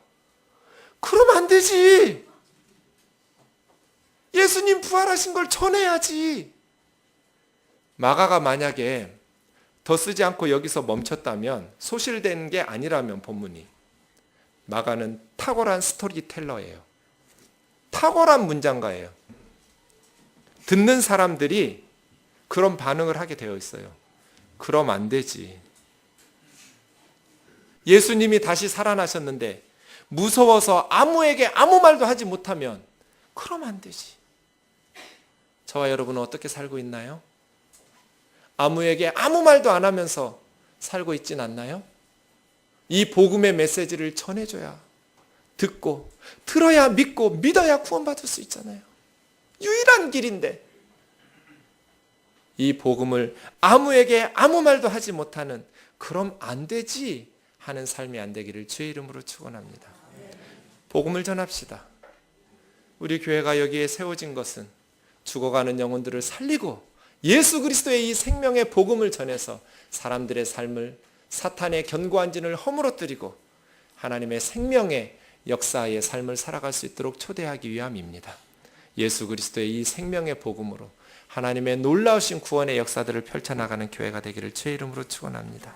그럼 안 되지. 예수님 부활하신 걸 전해야지. 마가가 만약에 더 쓰지 않고 여기서 멈췄다면, 소실된 게 아니라면 본문이, 마가는 탁월한 스토리텔러예요. 탁월한 문장가예요. 듣는 사람들이 그런 반응을 하게 되어 있어요. 그럼 안 되지. 예수님이 다시 살아나셨는데 무서워서 아무에게 아무 말도 하지 못하면 그럼 안 되지. 저와 여러분은 어떻게 살고 있나요? 아무에게 아무 말도 안 하면서 살고 있진 않나요? 이 복음의 메시지를 전해줘야, 듣고 들어야 믿고 믿어야 구원받을 수 있잖아요. 유일한 길인데 이 복음을 아무에게 아무 말도 하지 못하는, 그럼 안 되지 하는 삶이 안 되기를 주의 이름으로 축원합니다. 복음을 전합시다. 우리 교회가 여기에 세워진 것은 죽어가는 영혼들을 살리고 예수 그리스도의 이 생명의 복음을 전해서 사람들의 삶을 사탄의 견고한 진을 허물어뜨리고 하나님의 생명의 역사의 삶을 살아갈 수 있도록 초대하기 위함입니다. 예수 그리스도의 이 생명의 복음으로 하나님의 놀라우신 구원의 역사들을 펼쳐나가는 교회가 되기를 주의 이름으로 축원합니다.